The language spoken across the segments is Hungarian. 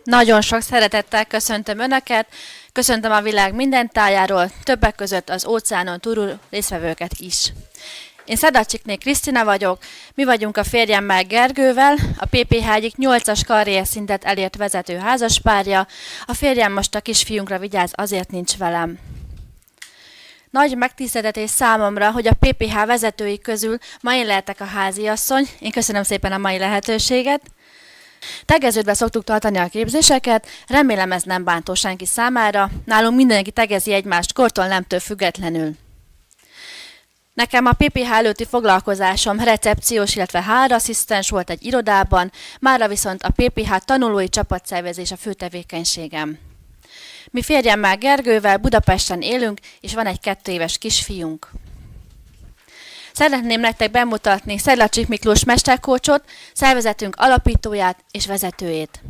Nagyon sok szeretettel köszöntöm Önöket, köszöntöm a világ minden tájáról, többek között az óceánon túlról résztvevőket is. Én Szedlacsikné Krisztina vagyok, mi vagyunk a férjemmel Gergővel, a PPH egyik 8-as karrierszintet elért vezető házaspárja, a férjem most a kisfiunkra vigyáz, azért nincs velem. Nagy megtiszteltetés számomra, hogy a PPH vezetői közül ma én lehetek a háziasszony, én köszönöm szépen a mai lehetőséget. Tegeződve szoktuk tartani a képzéseket, remélem ez nem bántó senki számára, nálunk mindenki tegezi egymást kortól nemtől függetlenül. Nekem a PPH előtti foglalkozásom recepciós, illetve HR asszisztens volt egy irodában, mára viszont a PPH tanulói csapatszervezés a fő tevékenységem. Mi férjemmel Gergővel Budapesten élünk, és van egy 2 éves kisfiunk. Szeretném nektek bemutatni Szedlacsik Miklós mesterkócsot, szervezetünk alapítóját és vezetőjét.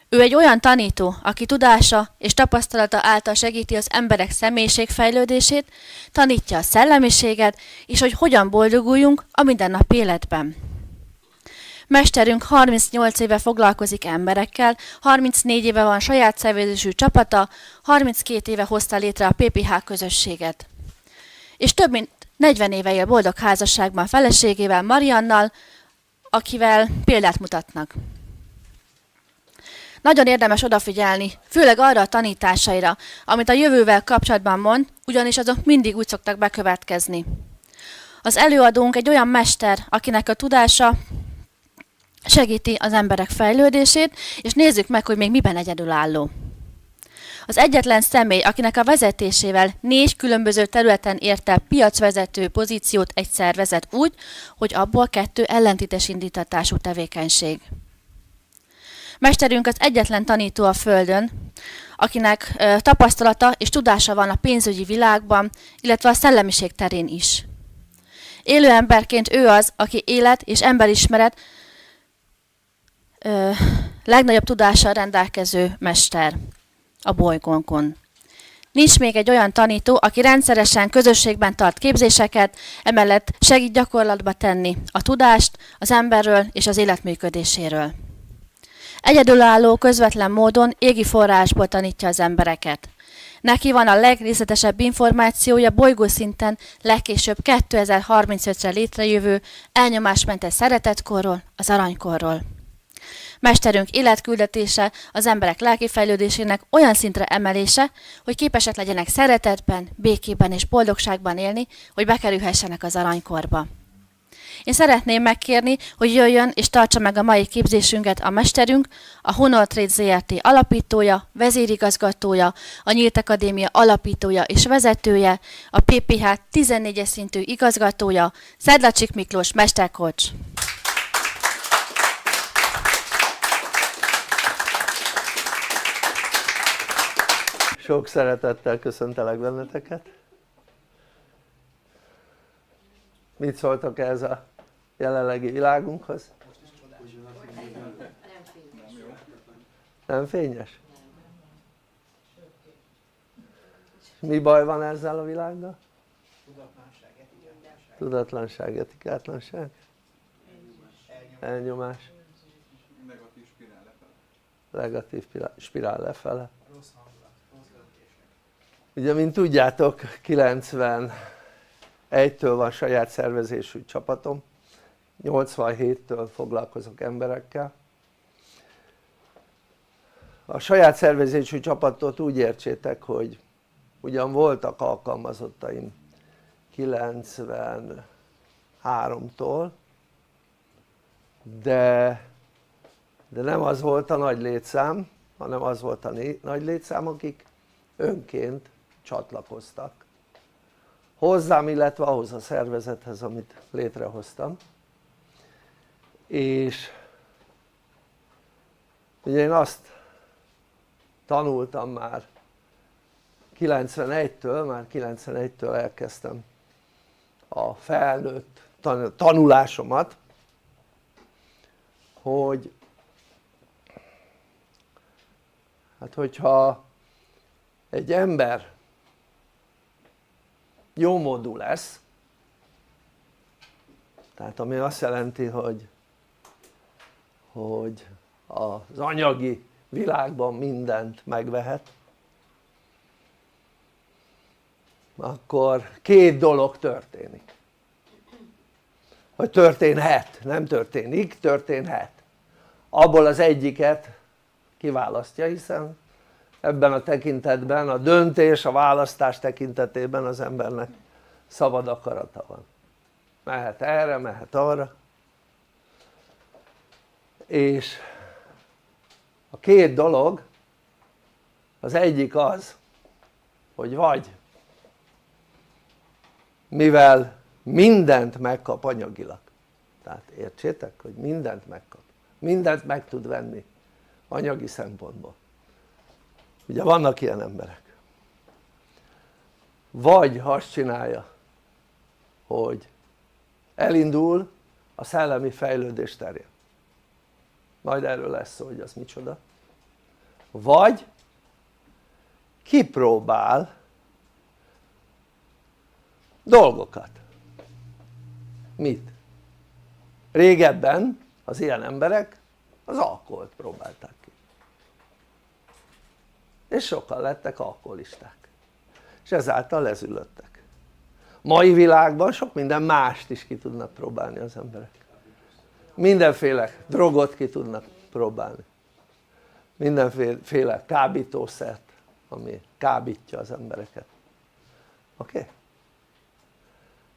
Ő egy olyan tanító, aki tudása és tapasztalata által segíti az emberek személyiségfejlődését, tanítja a szellemiséget, és hogy hogyan boldoguljunk a mindennapi életben. Mesterünk 38 éve foglalkozik emberekkel, 34 éve van saját szervezésű csapata, 32 éve hozta létre a PPH közösséget. És több mint 40 éve él boldog házasságban feleségével, Mariannal, akivel példát mutatnak. Nagyon érdemes odafigyelni, főleg arra a tanításaira, amit a jövővel kapcsolatban mond, ugyanis azok mindig úgy szoktak bekövetkezni. Az előadónk egy olyan mester, akinek a tudása segíti az emberek fejlődését, és nézzük meg, hogy még miben egyedülálló. Az egyetlen személy, akinek a vezetésével 4 különböző területen ért el piacvezető pozíciót egyszer vezet úgy, hogy abból 2 ellentétes indítatású tevékenység. Mesterünk az egyetlen tanító a Földön, akinek tapasztalata és tudása van a pénzügyi világban, illetve a szellemiség terén is. Élő emberként ő az, aki élet és emberismeret legnagyobb tudással rendelkező mester a bolygónkon. Nincs még egy olyan tanító, aki rendszeresen közösségben tart képzéseket, emellett segít gyakorlatba tenni a tudást az emberről és az élet működéséről. Egyedülálló, közvetlen módon égi forrásból tanítja az embereket. Neki van a legrészletesebb információja bolygószinten legkésőbb 2035-re létrejövő elnyomásmentes szeretetkorról, az aranykorról. Mesterünk életküldetése az emberek lelkifejlődésének olyan szintre emelése, hogy képesek legyenek szeretetben, békében és boldogságban élni, hogy bekerülhessenek az aranykorba. Én szeretném megkérni, hogy jöjjön és tartsa meg a mai képzésünket a mesterünk, a Honor Trade Zrt. Alapítója, vezérigazgatója, a Nyílt Akadémia alapítója és vezetője, a PPH 14-es szintű igazgatója, Szedlacsik Miklós mestercoach. Sok szeretettel köszöntelek benneteket. Mit szóltok ehhez a jelenlegi világunkhoz? Nem fényes? Mi baj van ezzel a világgal? Tudatlanság, etikátlanság? Elnyomás? Negatív spirál lefele. Ugye, mint tudjátok, 91-től van saját szervezésű csapatom, 87-től foglalkozok emberekkel. A saját szervezésű csapatot úgy értsétek, hogy ugyan voltak alkalmazottaim 93-tól, de nem az volt a nagy létszám, hanem az volt a nagy létszám, akik önként csatlakoztak hozzám, illetve ahhoz a szervezethez, amit létrehoztam. És ugye én azt tanultam már 91-től elkezdtem a felnőtt tanulásomat, hogy hát hogyha egy ember jómódú lesz, tehát ami azt jelenti, hogy az anyagi világban mindent megvehet, akkor két dolog történik, vagy történhet, nem történik, történhet. Abból az egyiket kiválasztja, hiszen ebben a tekintetben, a döntés, a választás tekintetében az embernek szabad akarata van. Mehet erre, mehet arra, és a két dolog, az egyik az, hogy vagy mivel mindent megkap anyagilag, tehát értsétek, hogy mindent megkap, mindent meg tud venni anyagi szempontból, ugye vannak ilyen emberek, vagy azt csinálja, hogy elindul a szellemi fejlődés terén, majd erről lesz szó, hogy az micsoda, vagy kipróbál dolgokat. Mit? Régebben az ilyen emberek az alkoholt próbálták ki, és sokan lettek alkoholisták, és ezáltal lezülöttek. Mai világban sok minden mást is ki tudnak próbálni az emberek, mindenféle drogot ki tudnak próbálni, mindenféle kábítószert, ami kábítja az embereket, oké?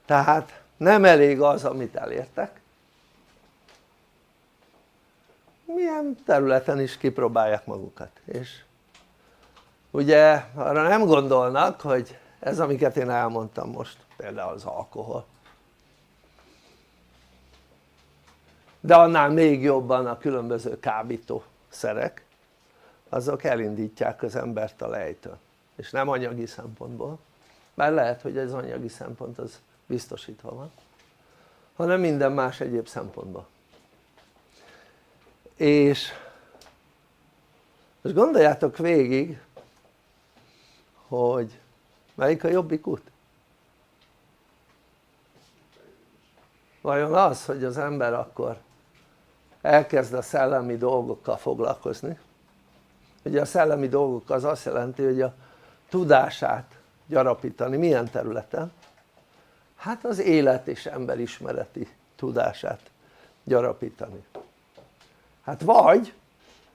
Tehát nem elég az, amit elértek, milyen területen is kipróbálják magukat, és ugye arra nem gondolnak, hogy ez, amiket én elmondtam most, például az alkohol, de annál még jobban a különböző kábítószerek, azok elindítják az embert a lejtőn, és nem anyagi szempontból, mert lehet, hogy ez anyagi szempont az biztosítva van, hanem minden más egyéb szempontból. És most gondoljátok végig, hogy melyik a jobbik út? Vajon az, hogy az ember akkor elkezd a szellemi dolgokkal foglalkozni? Ugye a szellemi dolgok az azt jelenti, hogy a tudását gyarapítani milyen területen? Hát az élet és emberismereti tudását gyarapítani. Hát vagy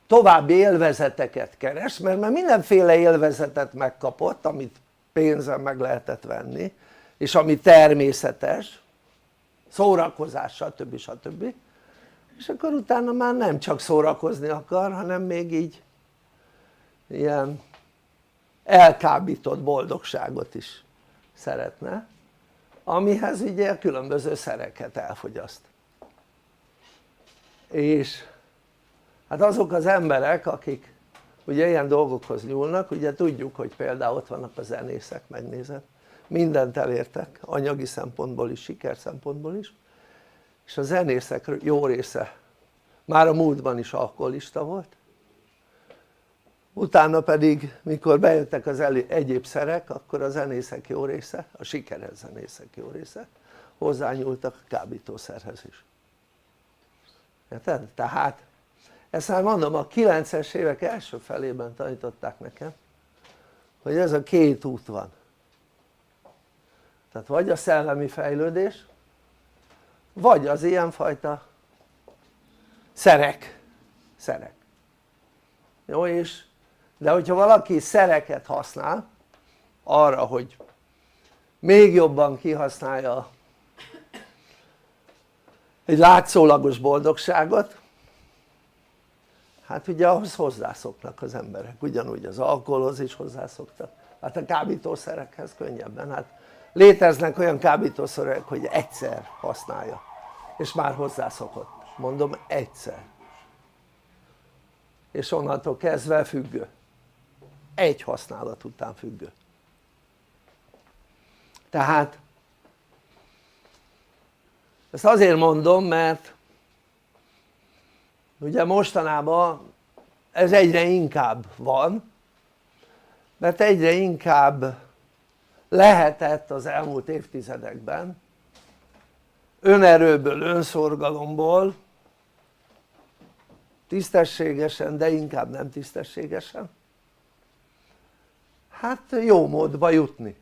további élvezeteket keres, mert már mindenféle élvezetet megkapott, amit pénzen meg lehetett venni, és ami természetes, szórakozás, stb. Stb. És akkor utána már nem csak szórakozni akar, hanem még így ilyen elkábított boldogságot is szeretne, amihez ugye különböző szereket elfogyaszt. És hát azok az emberek, akik ugye ilyen dolgokhoz nyúlnak, ugye tudjuk, hogy például ott vannak a zenészek, megnézed, mindent elértek, anyagi szempontból is, siker szempontból is, és a zenészek jó része már a múltban is alkoholista volt, utána pedig mikor bejöttek az egyéb szerek, akkor a zenészek jó része, a sikeres zenészek jó része hozzányúltak a kábítószerhez is. Érted? Tehát ezt már mondom, a 90-es évek első felében tanították nekem, hogy ez a két út van, tehát vagy a szellemi fejlődés, vagy az ilyenfajta szerek, jó? És de hogyha valaki szereket használ arra, hogy még jobban kihasználja egy látszólagos boldogságot, hát ugye ahhoz hozzászoknak az emberek, ugyanúgy az alkoholhoz is hozzászoktak, hát a kábítószerekhez könnyebben, hát léteznek olyan kábítószerek, hogy egyszer használja és már hozzászokott, mondom egyszer, és onnantól kezdve függő, egy használat után függő. Tehát ezt azért mondom, mert ugye mostanában ez egyre inkább van, mert egyre inkább lehetett az elmúlt évtizedekben önerőből, önszorgalomból tisztességesen, de inkább nem tisztességesen, hát jó módba jutni.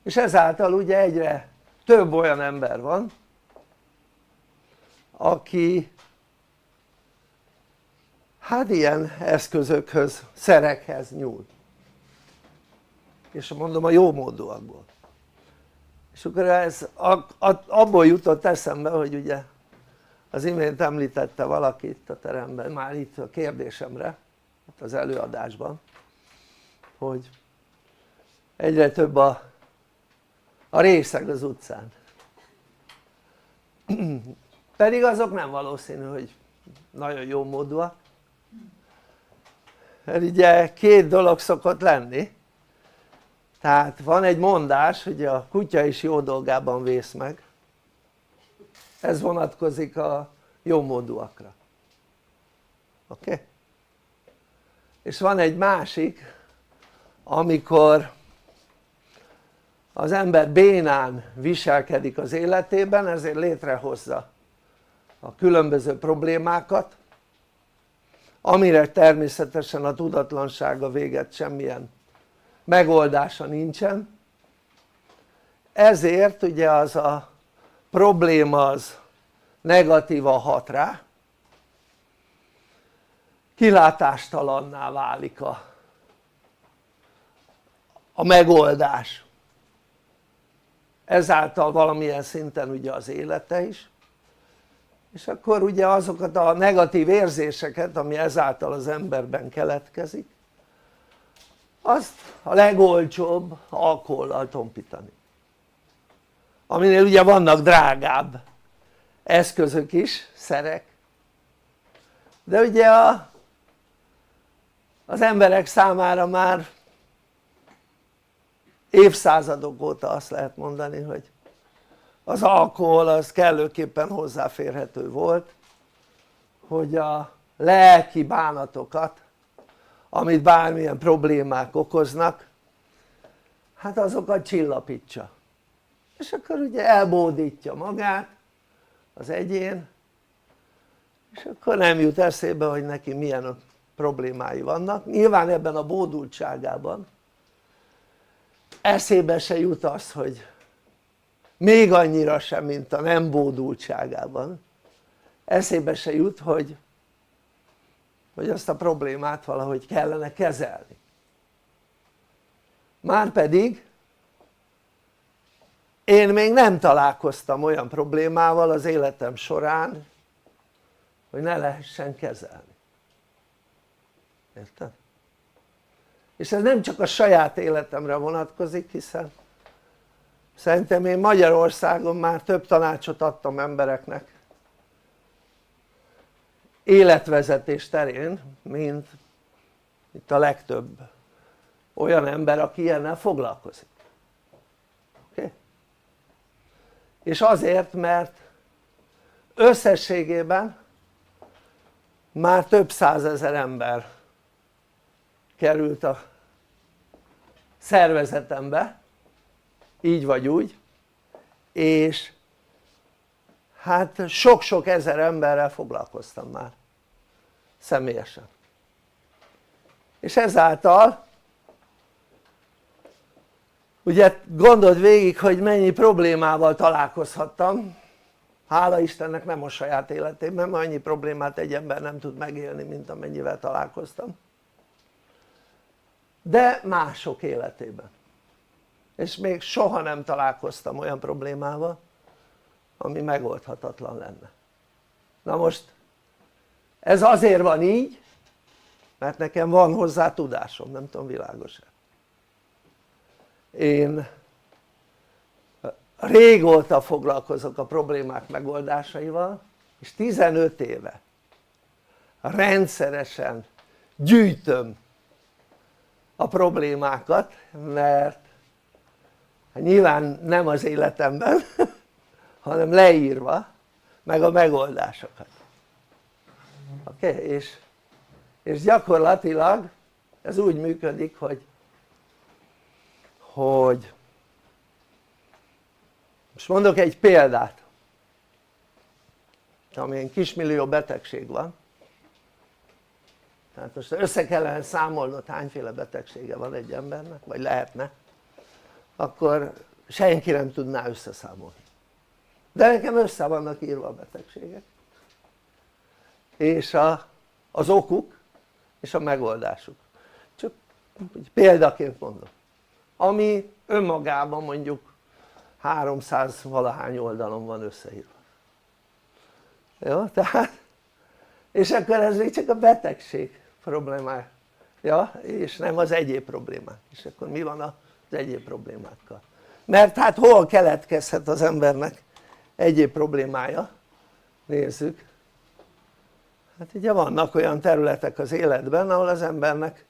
És ezáltal ugye egyre több olyan ember van, aki hát ilyen eszközökhöz, szerekhez nyúl, és mondom a jó módúakból. És akkor ez abból jutott eszembe, hogy ugye az imént említette valaki itt a teremben, már itt a kérdésemre, itt az előadásban, hogy egyre több a részeg az utcán. Pedig azok nem valószínű, hogy nagyon jó módúak. Mert ugye két dolog szokott lenni. Tehát van egy mondás, hogy a kutya is jó dolgában vész meg. Ez vonatkozik a jó módúakra. Oké? Okay? És van egy másik, amikor az ember bénán viselkedik az életében, ezért létrehozza a különböző problémákat, amire természetesen a tudatlansága véget semmilyen megoldása nincsen, ezért ugye az a probléma az negatívan hat rá, kilátástalanná válik a megoldás, ezáltal valamilyen szinten ugye az élete is, és akkor ugye azokat a negatív érzéseket, ami ezáltal az emberben keletkezik, azt a legolcsóbb alkohollal tompítani, aminél ugye vannak drágább eszközök is, szerek, de ugye az emberek számára már évszázadok óta azt lehet mondani, hogy az alkohol az kellőképpen hozzáférhető volt, hogy a lelki bánatokat, amit bármilyen problémák okoznak, hát azokat csillapítsa, és akkor ugye elbódítja magát az egyén, és akkor nem jut eszébe, hogy neki milyen problémái vannak. Nyilván ebben a bódultságában eszébe se jut az, hogy még annyira sem, mint a nem bódultságában eszébe se jut, hogy azt a problémát valahogy kellene kezelni. Márpedig én még nem találkoztam olyan problémával az életem során, hogy ne lehessen kezelni. Érted? És ez nem csak a saját életemre vonatkozik, hiszen szerintem én Magyarországon már több tanácsot adtam embereknek életvezetés terén, mint itt a legtöbb olyan ember, aki ilyennel foglalkozik. Okay? És azért, mert összességében már több százezer ember került a szervezetembe, így vagy úgy, és hát sok-sok ezer emberrel foglalkoztam már személyesen, és ezáltal ugye gondold végig, hogy mennyi problémával találkozhattam, hála Istennek nem a saját életében, mert annyi problémát egy ember nem tud megélni, mint amennyivel találkoztam, de mások életében, és még soha nem találkoztam olyan problémával, ami megoldhatatlan lenne. Na most ez azért van így, mert nekem van hozzá tudásom, nem tudom, világos-e. Én régóta foglalkozok a problémák megoldásaival, és 15 éve rendszeresen gyűjtöm a problémákat, mert nyilván nem az életemben, hanem leírva, meg a megoldásokat. Oké? Okay? És gyakorlatilag ez úgy működik, hogy most mondok egy példát. amilyen kismillió betegség van, tehát most össze kellene számolnod hányféle betegsége van egy embernek, vagy lehetne, akkor senki nem tudná összeszámolni. De nekem össze vannak írva a betegségek, és az okuk, és a megoldásuk. Csak példaként mondom, ami önmagában mondjuk 300 valahány oldalon van összeírva. Jó? Tehát, és akkor ez még csak a betegség problémája, és nem az egyéb problémák. És akkor mi van az egyéb problémákkal? Mert hát hol keletkezhet az embernek egyéb problémája? Nézzük. Hát ugye vannak olyan területek az életben, ahol az embernek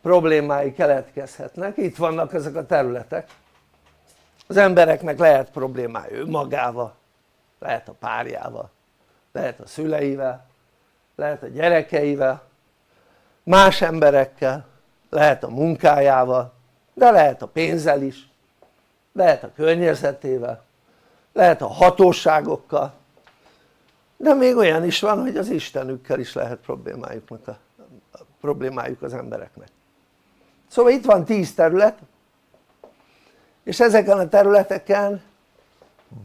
problémái keletkezhetnek. Itt vannak ezek a területek. Az embereknek lehet problémája önmagával, lehet a párjával, lehet a szüleivel, lehet a gyerekeivel, más emberekkel, lehet a munkájával, de lehet a pénzzel is, lehet a környezetével, lehet a hatóságokkal, de még olyan is van, hogy az Istenükkel is lehet problémájuk az embereknek. Szóval itt van 10 terület, és ezeken a területeken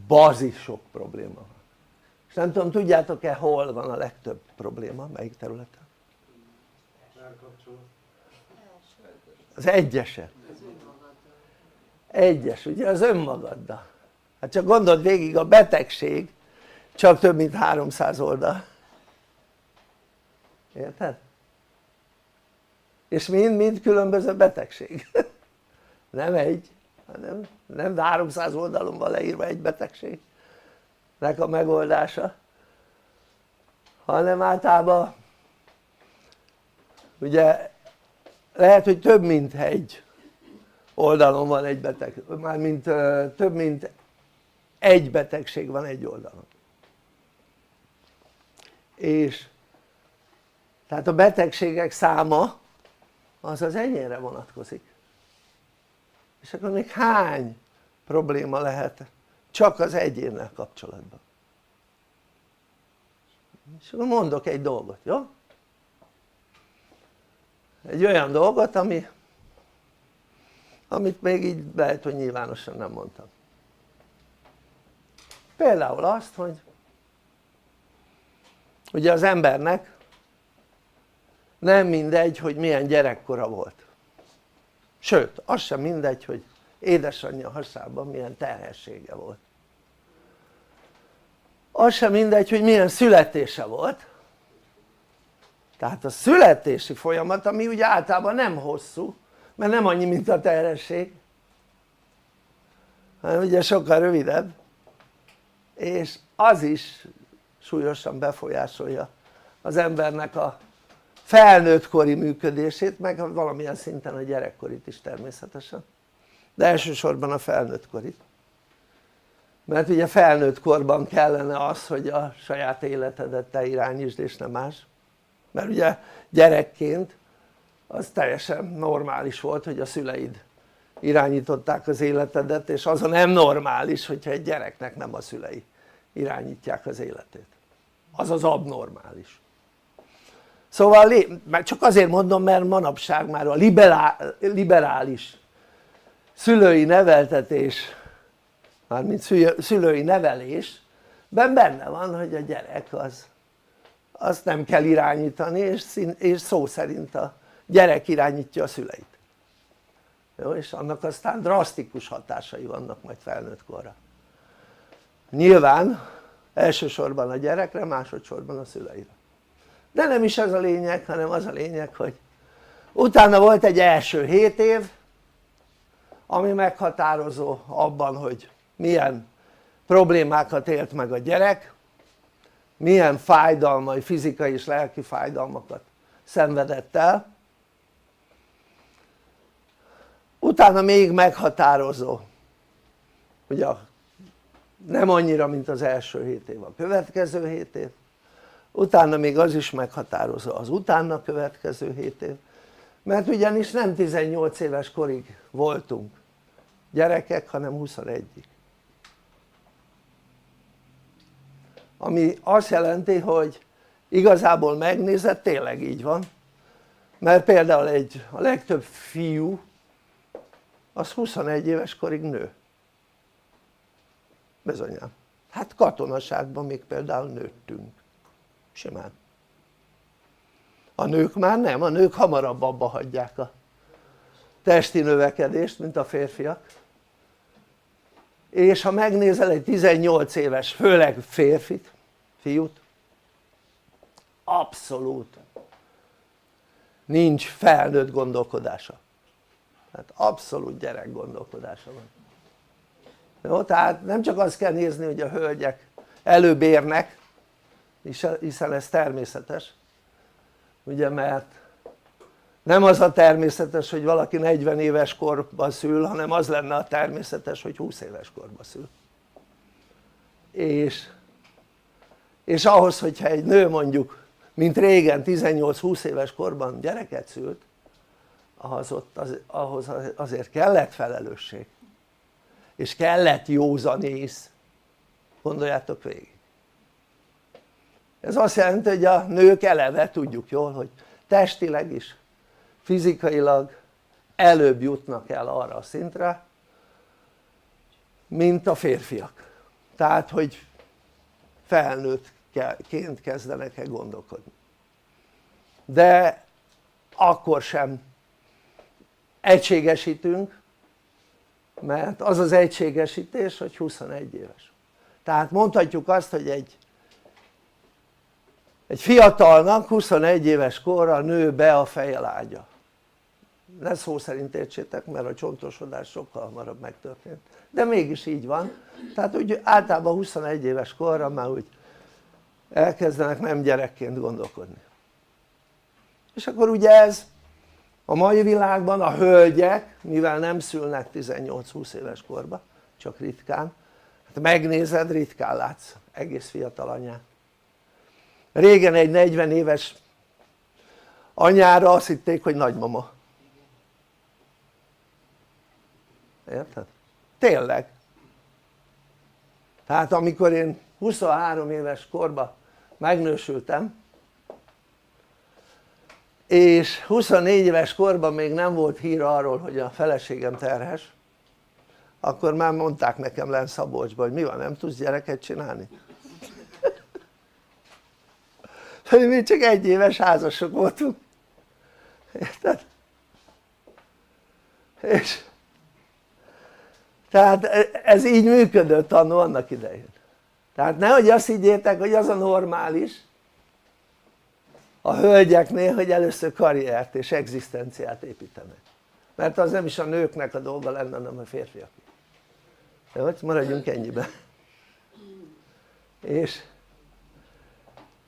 bazis sok probléma van. És nem tudom, tudjátok-e, hol van a legtöbb probléma, melyik területen? Az egyesek. Egyes, ugye az önmagaddal. Hát csak gondold végig, a betegség csak több mint 300 oldal. Érted? És mind különböző betegség. Nem egy, hanem nem 300 oldalon van leírva egy betegségnek a megoldása, hanem általában ugye lehet, hogy több mint egy oldalon van egy betegség, mármint több mint egy betegség van egy oldalon. És tehát a betegségek száma az egyénre vonatkozik. És akkor még hány probléma lehet csak az egyénnel kapcsolatban? És akkor mondok egy dolgot, jó? Egy olyan dolgot, amit még így lehet, hogy nyilvánosan nem mondtam. Például azt, hogy ugye az embernek nem mindegy, hogy milyen gyerekkora volt. Sőt, az sem mindegy, hogy édesanyja hasában milyen terhessége volt. Az sem mindegy, hogy milyen születése volt. Tehát a születési folyamat, ami ugye általában nem hosszú, mert nem annyi, mint a terhesség, hanem ugye sokkal rövidebb, és az is súlyosan befolyásolja az embernek a felnőttkori működését, meg valamilyen szinten a gyerekkorit is természetesen, de elsősorban a felnőttkorit, mert ugye felnőtt korban kellene az, hogy a saját életedet te irányítsd és nem más, mert ugye gyerekként az teljesen normális volt, hogy a szüleid irányították az életedet, és az a nem normális, hogyha egy gyereknek nem a szülei irányítják az életét, az az abnormális. Szóval csak azért mondom, mert manapság már a liberális szülői neveltetés, mármint szülői nevelésben benne van, hogy a gyerek azt nem kell irányítani, és szó szerint a gyerek irányítja a szüleit. Jó? És annak aztán drasztikus hatásai vannak majd felnőtt korra. Nyilván elsősorban a gyerekre, másodszorban a szüleire. De nem is ez a lényeg, hanem az a lényeg, hogy utána volt egy első 7 év, ami meghatározó abban, hogy milyen problémákat élt meg a gyerek, milyen fájdalmai, fizikai és lelki fájdalmakat szenvedett el. Utána még meghatározó, ugye nem annyira, mint az első 7 év, a következő 7 év, utána még az is meghatározó, az utána következő 7 év, mert ugyanis nem 18 éves korig voltunk gyerekek, hanem 21-ig. ami azt jelenti, hogy igazából megnézed, tényleg így van, mert például a legtöbb fiú az 21 éves korig nő, bizonyám, hát katonaságban még például nőttünk simán. A nők már nem, a nők hamarabb abba hagyják a testi növekedést, mint a férfiak, és ha megnézel egy 18 éves, főleg férfit, fiút, abszolút nincs felnőtt gondolkodása, tehát abszolút gyerek gondolkodása van. Jó, tehát nem csak azt kell nézni, hogy a hölgyek előbb érnek, hiszen ez természetes, ugye, mert nem az a természetes, hogy valaki 40 éves korban szül, hanem az lenne a természetes, hogy 20 éves korban szül. És ahhoz, hogyha egy nő mondjuk, mint régen 18-20 éves korban gyereket szült, ahhoz azért kellett felelősség, és kellett józanész, gondoljátok végig. Ez azt jelenti, hogy a nők eleve, tudjuk jól, hogy testileg is, fizikailag előbb jutnak el arra a szintre, mint a férfiak. Tehát, hogy felnőttként kezdenek el gondolkodni. De akkor sem egységesítünk, mert az az egységesítés, hogy 21 éves. Tehát mondhatjuk azt, hogy egy fiatalnak 21 éves korra nő be a fejelágya. Ne szó szerint értsétek, mert a csontosodás sokkal hamarabb megtörtént, de mégis így van. Tehát úgy általában 21 éves korra már úgy elkezdenek nem gyerekként gondolkodni. És akkor ugye ez a mai világban a hölgyek, mivel nem szülnek 18-20 éves korba, csak ritkán, hát megnézed, ritkán látsz egész fiatal anyát. Régen egy 40 éves anyára azt hitték, hogy nagymama. Érted? Tényleg. Tehát amikor én 23 éves korban megnősültem, és 24 éves korban még nem volt hír arról, hogy a feleségem terhes, akkor már mondták nekem lenn Szabolcsban, hogy mi van, nem tudsz gyereket csinálni? Mi csak 1 éves házasok voltunk, érted? És tehát ez így működött annó annak idején. Tehát nehogy azt higgyétek, hogy az a normális a hölgyeknél, hogy először karriert és egzisztenciát építenek, mert az nem is a nőknek a dolga lenne, hanem a férfiak. De hogy maradjunk ennyiben. És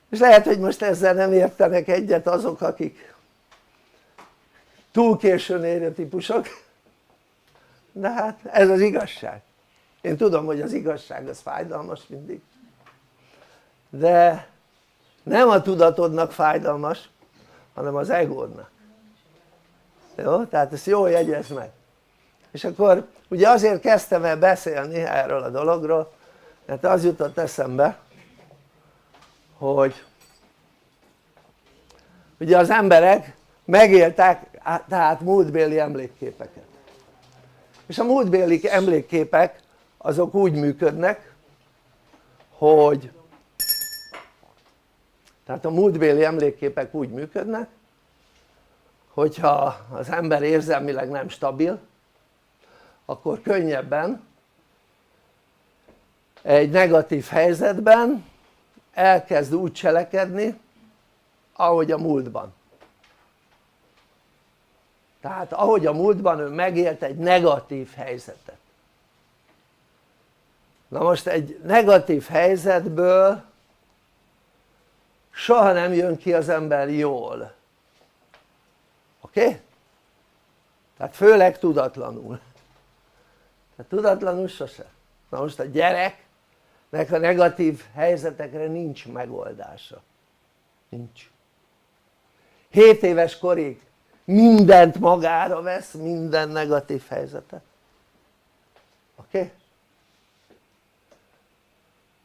lehet, hogy most ezzel nem értenek egyet azok, akik túl későn érő típusok, de hát ez az igazság. Én tudom, hogy az igazság az fájdalmas mindig, de nem a tudatodnak fájdalmas, hanem az egódnak. Jó? Tehát ezt jól jegyezd meg. És akkor ugye azért kezdtem el beszélni erről a dologról, mert az jutott eszembe, hogy ugye az emberek megéltek tehát múltbéli emlékképeket, és a múltbéli emlékképek azok úgy működnek, hogy tehát a múltbéli emlékképek úgy működnek, hogyha az ember érzelmileg nem stabil, akkor könnyebben egy negatív helyzetben elkezd úgy cselekedni, ahogy a múltban. Tehát ahogy a múltban ő megélt egy negatív helyzetet. Na most egy negatív helyzetből soha nem jön ki az ember jól. Oké? Tehát főleg tudatlanul. Tehát tudatlanul sose. Na most a gyereknek a negatív helyzetekre nincs megoldása. Nincs. 7 éves korig mindent magára vesz, minden negatív helyzetet. Oké?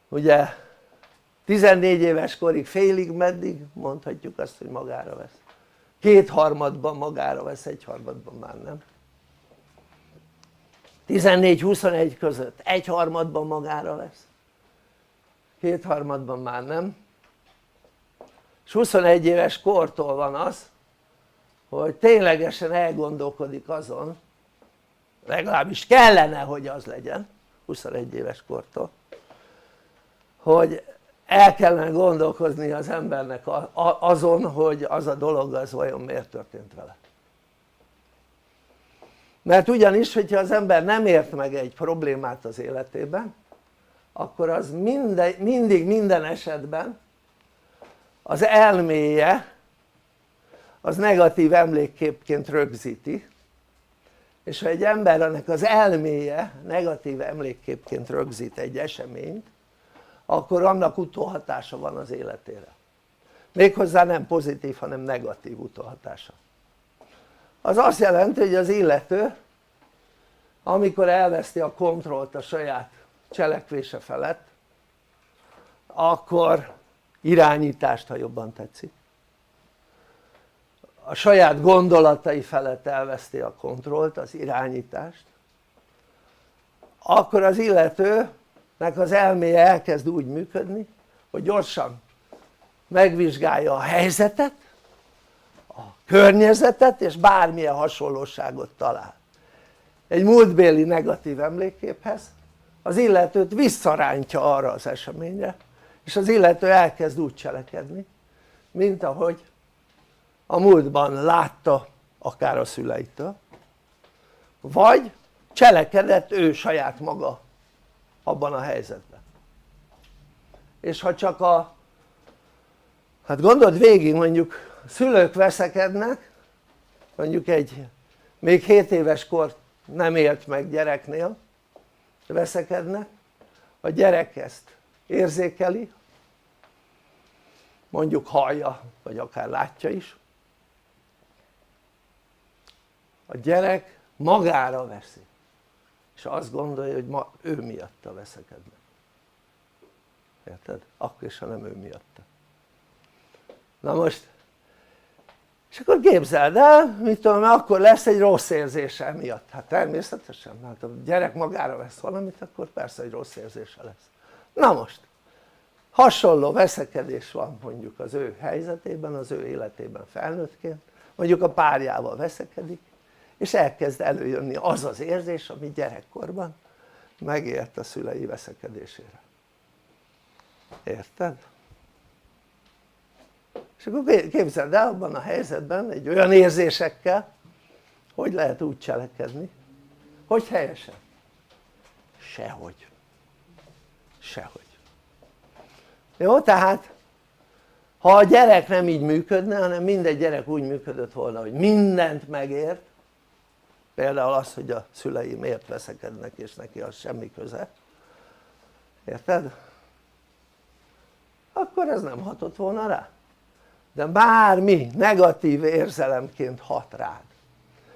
Ugye 14 éves korig félig meddig mondhatjuk azt, hogy magára vesz. Kétharmadban magára vesz, egyharmadban már nem. 14-21 között egyharmadban magára vesz, kétharmadban már nem. És 21 éves kortól van az, hogy ténylegesen elgondolkodik azon, legalábbis kellene, hogy az legyen, 21 éves kortól, hogy el kellene gondolkozni az embernek azon, hogy az a dolog az vajon miért történt vele. Mert ugyanis, hogyha az ember nem ért meg egy problémát az életében, akkor az mindig minden esetben az elméje az negatív emlékképként rögzíti, és ha egy embernek az elméje negatív emlékképként rögzít egy eseményt, akkor annak utóhatása van az életére. Méghozzá nem pozitív, hanem negatív utóhatása. Az azt jelenti, hogy az illető, amikor elveszti a kontrollt a saját cselekvése felett, akkor irányítást, ha jobban tetszik, a saját gondolatai felett elveszti a kontrollt, az irányítást, akkor az illetőnek az elméje elkezd úgy működni, hogy gyorsan megvizsgálja a helyzetet, a környezetet, és bármilyen hasonlóságot talál egy múltbéli negatív emlékképhez, az illetőt visszarántja arra az eseményre, és az illető elkezd úgy cselekedni, mint ahogy a múltban látta akár a szüleitől, vagy cselekedett ő saját maga abban a helyzetben. És ha csak hát gondold végig, mondjuk szülők veszekednek, mondjuk egy még 7 éves kor nem élt meg gyereknél, veszekednek, a gyerek ezt érzékeli, mondjuk hallja, vagy akár látja is, a gyerek magára veszi, és azt gondolja, hogy ma ő miatta veszekednek. Érted? Akkor is, ha nem ő miatta. Na most, és akkor képzeld el, mit tudom, akkor lesz egy rossz érzése emiatt. Hát természetesen, hát a gyerek magára vesz valamit, akkor persze egy rossz érzése lesz. Na most, hasonló veszekedés van mondjuk az ő helyzetében, az ő életében felnőttként, mondjuk a párjával veszekedik, és elkezd előjönni az az érzés, ami gyerekkorban megért a szülei veszekedésére. Érted? És akkor képzeld el, abban a helyzetben egy olyan érzésekkel, hogy lehet úgy cselekedni, hogy helyesen? Sehogy. Sehogy. Jó, tehát ha a gyerek nem így működne, hanem mindegy gyerek úgy működött volna, hogy mindent megért, például az, hogy a szülei miért veszekednek és neki az semmi köze, érted? Akkor ez nem hatott volna rá. De bármi negatív érzelemként hat rád,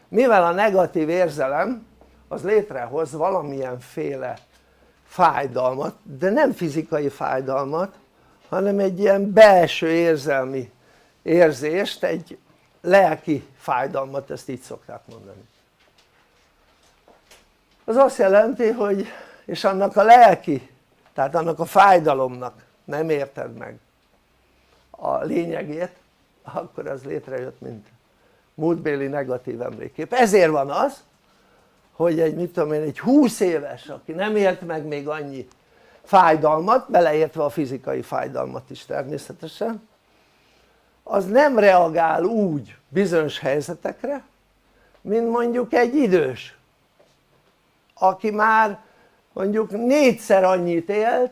mivel a negatív érzelem az létrehoz valamilyenféle fájdalmat, de nem fizikai fájdalmat, hanem egy ilyen belső érzelmi érzést, egy lelki fájdalmat, ezt így szokták mondani. Az azt jelenti, hogy, és annak a lelki, tehát annak a fájdalomnak nem érted meg a lényegét, akkor az létrejött, mint múltbéli negatív emlékkép. Ezért van az, hogy egy 20 éves, aki nem élt meg még annyi fájdalmat, beleértve a fizikai fájdalmat is természetesen, az nem reagál úgy bizonyos helyzetekre, mint mondjuk egy idős, aki már mondjuk 4-szer annyit élt,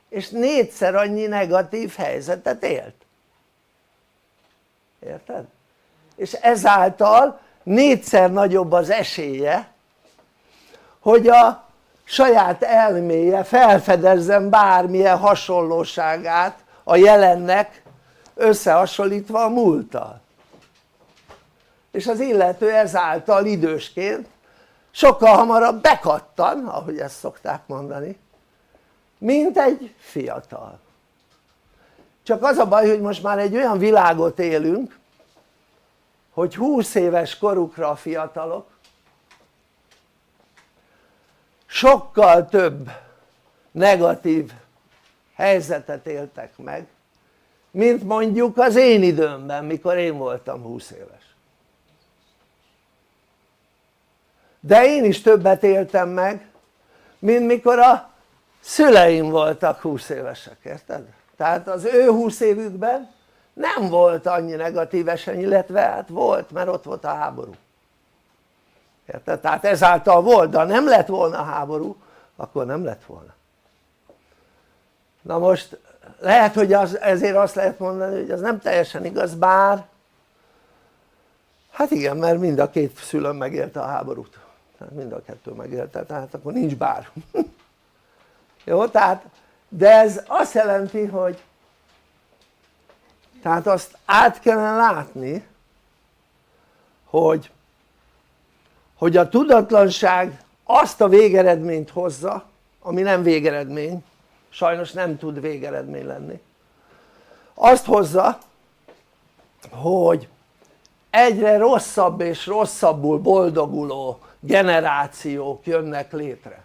és 4-szer annyi negatív helyzetet élt. Érted? És ezáltal 4-szer nagyobb az esélye, hogy a saját elméje felfedezzen bármilyen hasonlóságát a jelennek összehasonlítva a múlttal. És az illető ezáltal idősként sokkal hamarabb bekattan, ahogy ezt szokták mondani, mint egy fiatal. csak az a baj, hogy most már egy olyan világot élünk, hogy 20 éves korukra a fiatalok sokkal több negatív helyzetet éltek meg, mint mondjuk az én időmben, mikor én voltam 20 éves. De én is többet éltem meg, mint mikor a szüleim voltak 20 évesek, érted? Tehát az ő 20 évükben nem volt annyi negatív esemény, illetve hát volt, mert ott volt a háború, érted? Tehát ezáltal volt, de ha nem lett volna háború, akkor nem lett volna. Na most lehet, hogy ezért azt lehet mondani, hogy az nem teljesen igaz, bár hát igen, mert mind a két szülőm megélte a háborút, tehát mind a kettő megélte, tehát akkor nincs bár. Jó, tehát de ez azt jelenti, hogy tehát azt át kellene látni, hogy a tudatlanság azt a végeredményt hozza, ami nem végeredmény, sajnos nem tud végeredmény lenni, azt hozza, hogy egyre rosszabb és rosszabbul boldoguló generációk jönnek létre.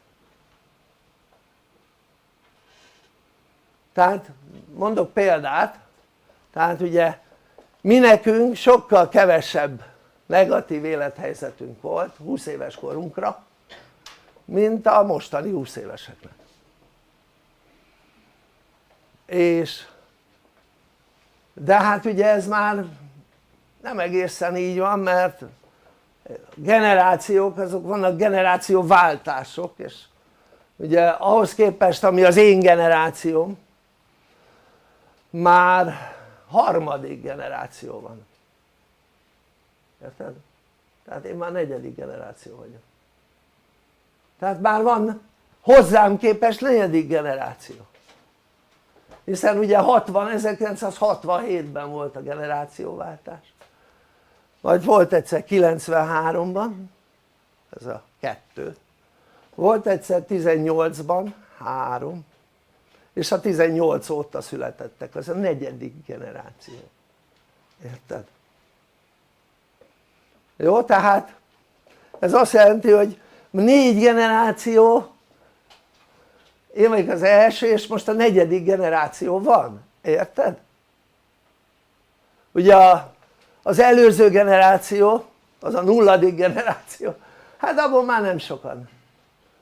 Tehát mondok példát, tehát ugye mi nekünk sokkal kevesebb negatív élethelyzetünk volt 20 éves korunkra, mint a mostani 20 éveseknek. De hát ugye ez már nem egészen így van, mert generációk, azok vannak generációváltások, és ugye ahhoz képest ami az én generációm, már harmadik generáció van, érted? Tehát én már negyedik generáció vagyok, tehát már van hozzám képest negyedik generáció, hiszen ugye 1967-ben volt a generációváltás, majd volt egyszer 93-ban, ez a 2, volt egyszer 18-ban 3, és a 18 óta születettek, az a negyedik generáció, érted? Jó, tehát ez azt jelenti, hogy 4 generáció, én vagyok az első, és most a negyedik generáció van, érted? Ugye az előző generáció, az a 0. generáció, hát abból már nem sokan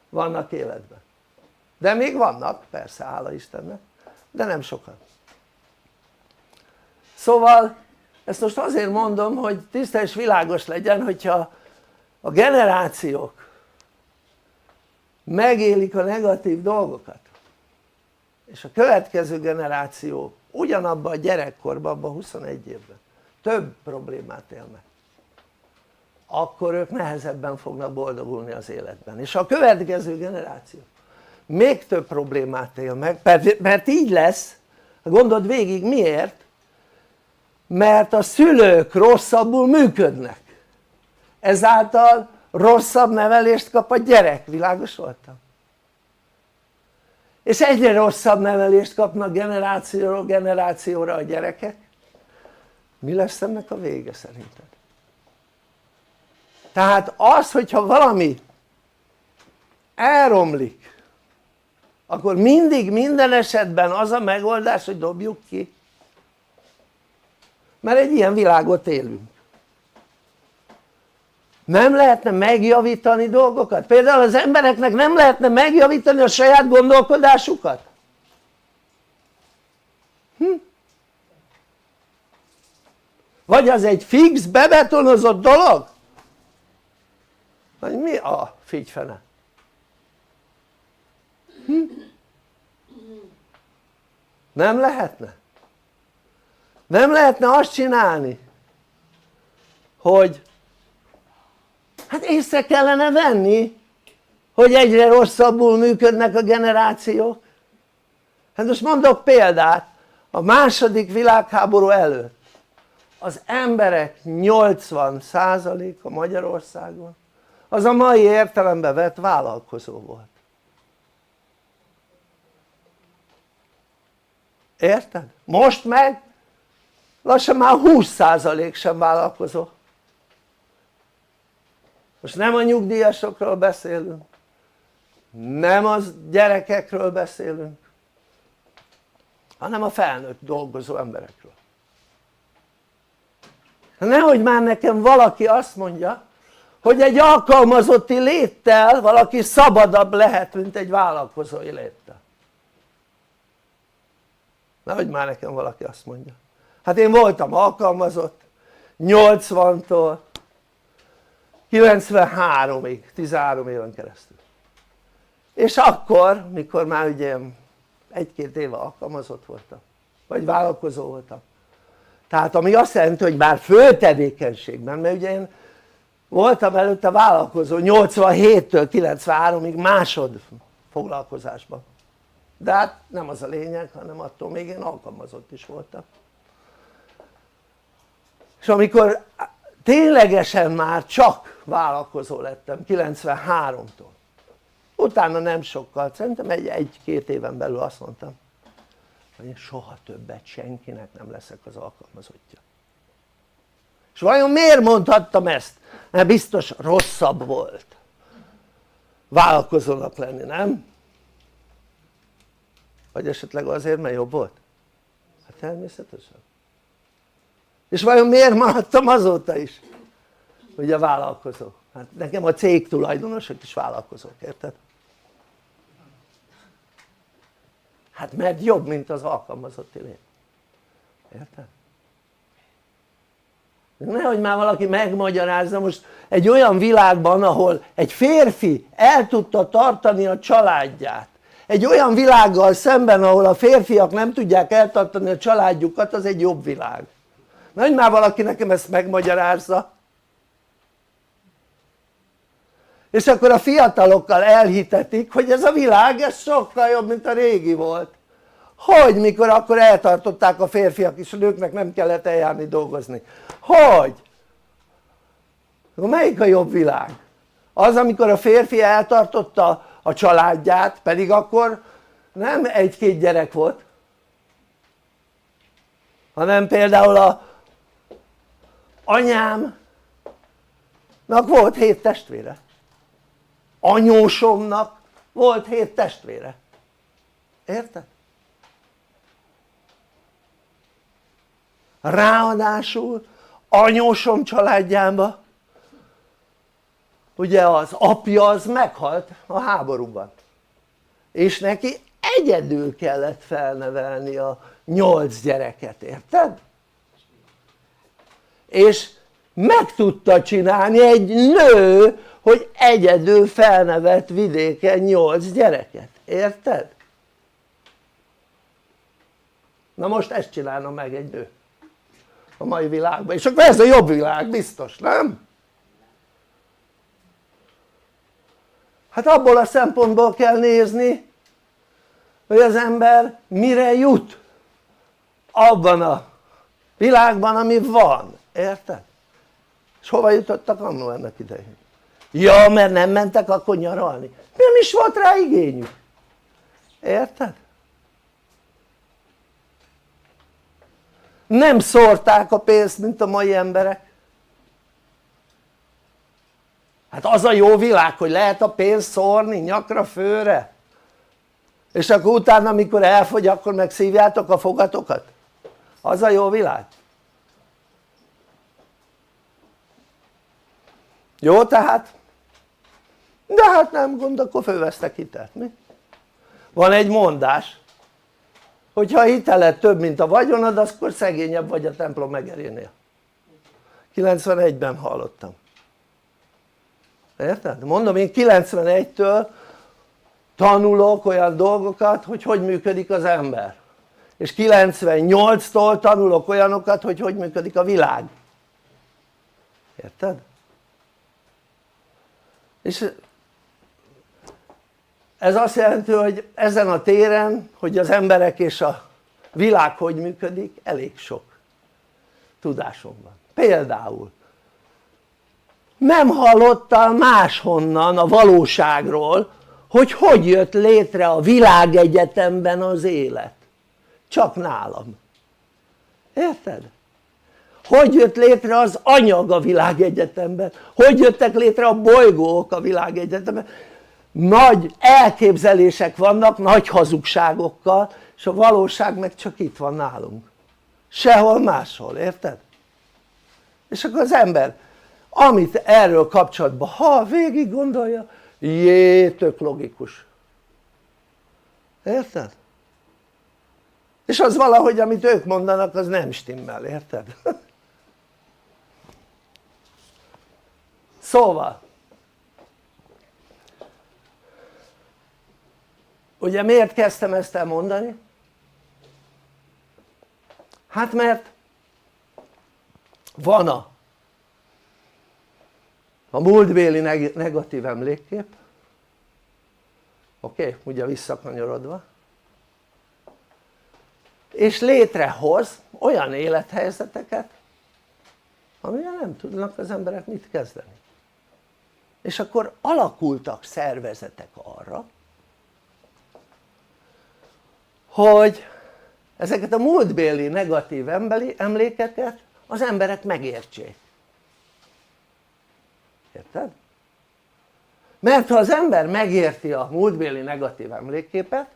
vannak életben, de még vannak, persze, hála Istennek, de nem sokan. Szóval ezt most azért mondom, hogy tiszta és világos legyen, hogyha a generációk megélik a negatív dolgokat, és a következő generáció ugyanabban a gyerekkorban, abban a 21 évben több problémát él meg, akkor ők nehezebben fognak boldogulni az életben, és a következő generáció még több problémát él meg, mert így lesz, gondold végig miért? Mert a szülők rosszabbul működnek, ezáltal rosszabb nevelést kap a gyerek, világos voltam? És egyre rosszabb nevelést kapnak generációról generációra a gyerekek, mi lesz ennek a vége szerinted? Tehát az, hogyha valami elromlik, akkor mindig minden esetben az a megoldás, hogy dobjuk ki, mert egy ilyen világot élünk. Nem lehetne megjavítani dolgokat? Például az embereknek nem lehetne megjavítani a saját gondolkodásukat? Vagy az egy fix, bebetonozott dolog? Vagy mi a figyfene? Nem lehetne? Nem lehetne azt csinálni, hogy hát észre kellene venni, hogy egyre rosszabbul működnek a generációk? Hát most mondok példát, a II. Világháború előtt az emberek 80%-a Magyarországon az a mai értelemben vett vállalkozó volt, Érted? Most meg lassan már 20% sem vállalkozó. Most nem a nyugdíjasokról beszélünk, nem az gyerekekről beszélünk, hanem a felnőtt dolgozó emberekről. Nehogy már nekem valaki azt mondja, hogy egy alkalmazotti léttel valaki szabadabb lehet, mint egy vállalkozói léttel. Nehogy már nekem valaki azt mondja. Hát én voltam alkalmazott 80-tól 93-ig, 13 éven keresztül. És akkor, mikor már ugye 1-2 éve alkalmazott voltam, vagy vállalkozó voltam, tehát ami azt jelenti, hogy már főtevékenységben, mert ugye én voltam előtte vállalkozó 87-től 93-ig másod foglalkozásban, de hát nem az a lényeg, hanem attól még én alkalmazott is voltam. És amikor ténylegesen már csak vállalkozó lettem 93-tól, utána nem sokkal, szerintem 1-2 éven belül azt mondtam, hogy én soha többet senkinek nem leszek az alkalmazottja. És vajon miért mondhattam ezt? Mert biztos rosszabb volt vállalkozónak lenni, nem? Vagy esetleg azért, mert jobb volt? Hát természetesen. És vajon miért maradtam azóta is ugye vállalkozó? Hát nekem a cég tulajdonosok is vállalkozók, érted? Hát mert jobb, mint az alkalmazotti lét, érted? Nehogy már valaki megmagyarázza, most egy olyan világban, ahol egy férfi el tudta tartani a családját, egy olyan világgal szemben, ahol a férfiak nem tudják eltartani a családjukat, az egy jobb világ. Nehogy már valaki nekem ezt megmagyarázza. És akkor a fiatalokkal elhitetik, hogy ez a világ ez sokkal jobb, mint a régi volt. Hogy mikor akkor eltartották a férfiak és a nőknek nem kellett eljárni dolgozni? Hogy? Melyik a jobb világ? Az, amikor a férfi eltartotta a családját, pedig akkor nem 1-2 gyerek volt, hanem például a anyámnak volt 7 testvére, anyósomnak volt 7 testvére, érted? Ráadásul anyósom családjában ugye az apja az meghalt a háborúban és neki egyedül kellett felnevelni a 8 gyereket, érted? és meg tudta csinálni egy nő, hogy egyedül felnevelt vidéken 8 gyereket, érted? Na most ezt csinálna meg egy nő a mai világban, és akkor ez a jobb világ, biztos, nem? Hát abból a szempontból kell nézni, hogy az ember mire jut abban a világban, ami van, érted? És hova jutottak annó ennek idején? Ja, mert nem mentek akkor nyaralni, nem is volt rá igényük, érted? Nem szórták a pénzt, mint a mai emberek. Hát az a jó világ, hogy lehet a pénzt szórni nyakra, főre, és akkor utána, amikor elfogy, akkor megszívjátok a fogatokat. Az a jó világ. Jó tehát? De hát nem gond, akkor fölvesztek hitelt, mi? Van egy mondás, hogyha a hiteled több, mint a vagyonod, akkor szegényebb vagy a templom megerénél. 91-ben hallottam. Érted? Mondom, én 91-től tanulok olyan dolgokat, hogy hogy működik az ember. És 98-tól tanulok olyanokat, hogy hogy működik a világ. Érted? És ez azt jelenti, hogy ezen a téren, hogy az emberek és a világ hogy működik, elég sok tudásom van. Például nem hallottál máshonnan a valóságról, hogy hogy jött létre a világegyetemben az élet. csak nálam, érted? Hogy jött létre az anyag a világegyetemben, hogy jöttek létre a bolygók a világegyetemben, nagy elképzelések vannak, nagy hazugságokkal, és a valóság meg csak itt van nálunk, sehol máshol, érted? És akkor az ember amit erről kapcsolatban ha végig gondolja, jé, tök logikus, érted? És az valahogy amit ők mondanak az nem stimmel, érted? Szóval ugye miért kezdtem ezt el mondani? Hát mert van a múltbéli negatív emlékkép, oké? Ugye visszakanyarodva, és létrehoz olyan élethelyzeteket amivel nem tudnak az emberek mit kezdeni, és akkor alakultak szervezetek arra hogy ezeket a múltbéli negatív emlékeket az emberek megértsék, érted? Mert ha az ember megérti a múltbéli negatív emlékképet,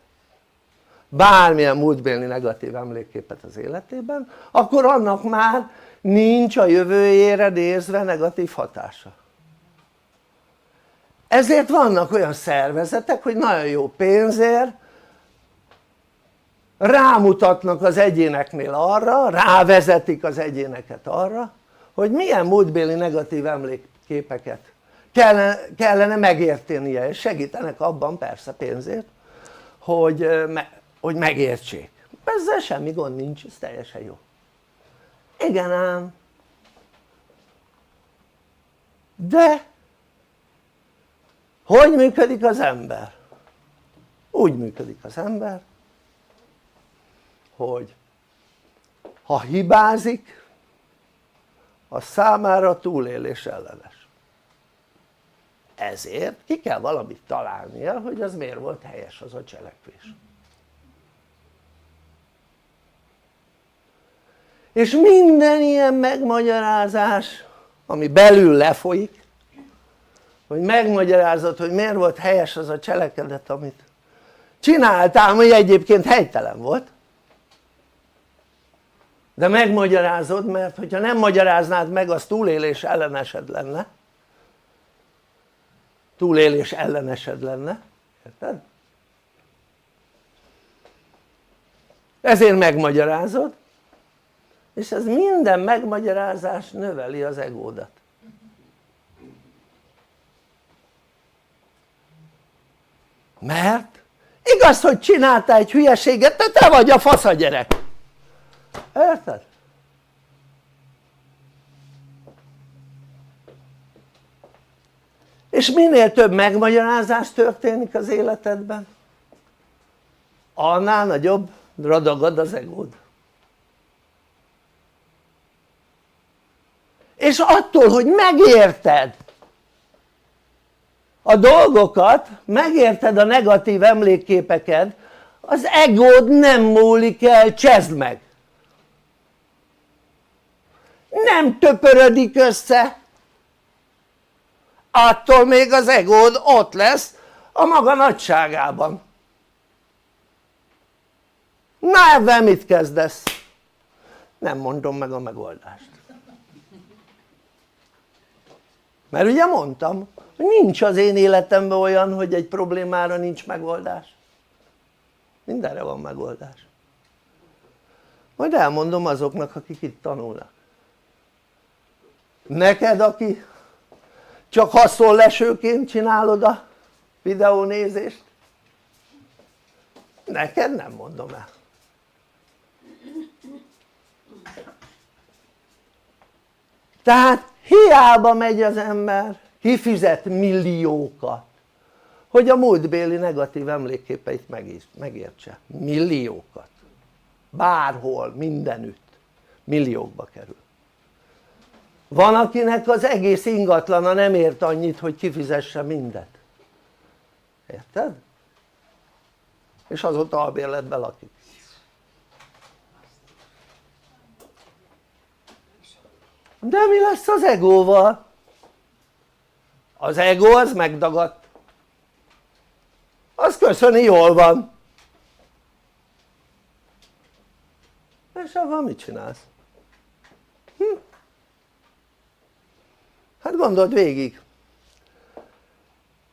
bármilyen múltbéli negatív emlékképet az életében, akkor annak már nincs a jövőjére nézve negatív hatása. Ezért vannak olyan szervezetek, hogy nagyon jó pénzért rámutatnak az egyéneknél arra, rávezetik az egyéneket arra, hogy milyen múltbéli negatív emlékképeket kellene megértenie, és segítenek abban persze pénzért, hogy megértsék. Ezzel semmi gond nincs, ez teljesen jó. Igen ám, de hogy működik az ember? Úgy működik az ember, hogy ha hibázik, az számára túlélés ellenes. Ezért ki kell valamit találnia, hogy az miért volt helyes az a cselekvés. És minden ilyen megmagyarázás, ami belül lefolyik, hogy megmagyarázod, hogy miért volt helyes az a cselekedet, amit csináltál, ami egyébként helytelen volt, de megmagyarázod, mert hogyha nem magyaráznád meg, az túlélés ellenesed lenne, érted? Ezért megmagyarázod, és ez minden megmagyarázás növeli az egódat. Mert igaz, hogy csináltál egy hülyeséget, de te vagy a fasz a gyerek, érted? És minél több megmagyarázás történik az életedben, annál nagyobb radagad az egód. És attól, hogy megérted a dolgokat, megérted a negatív emlékképeket, az egód nem múlik el, csezd meg! Nem töpörödik össze, attól még az egód ott lesz a maga nagyságában. Na ebben mit kezdesz? Nem mondom meg a megoldást, mert ugye mondtam, hogy nincs az én életemben olyan, hogy egy problémára nincs megoldás, mindenre van megoldás. Majd elmondom azoknak, akik itt tanulnak. Neked, aki csak haszonlesőként csinálod a videónézést, neked nem mondom el. Tehát hiába megy az ember, kifizet milliókat, hogy a múltbéli negatív emlékképeit megértse. Milliókat. Bárhol, mindenütt. Milliókba kerül. Van akinek az egész ingatlana nem ért annyit, hogy kifizesse mindet. Érted? És azóta albérletben lakik. De mi lesz az egóval? Az ego az megdagadt, az köszöni, jól van, és abban mit csinálsz? Hát gondold végig,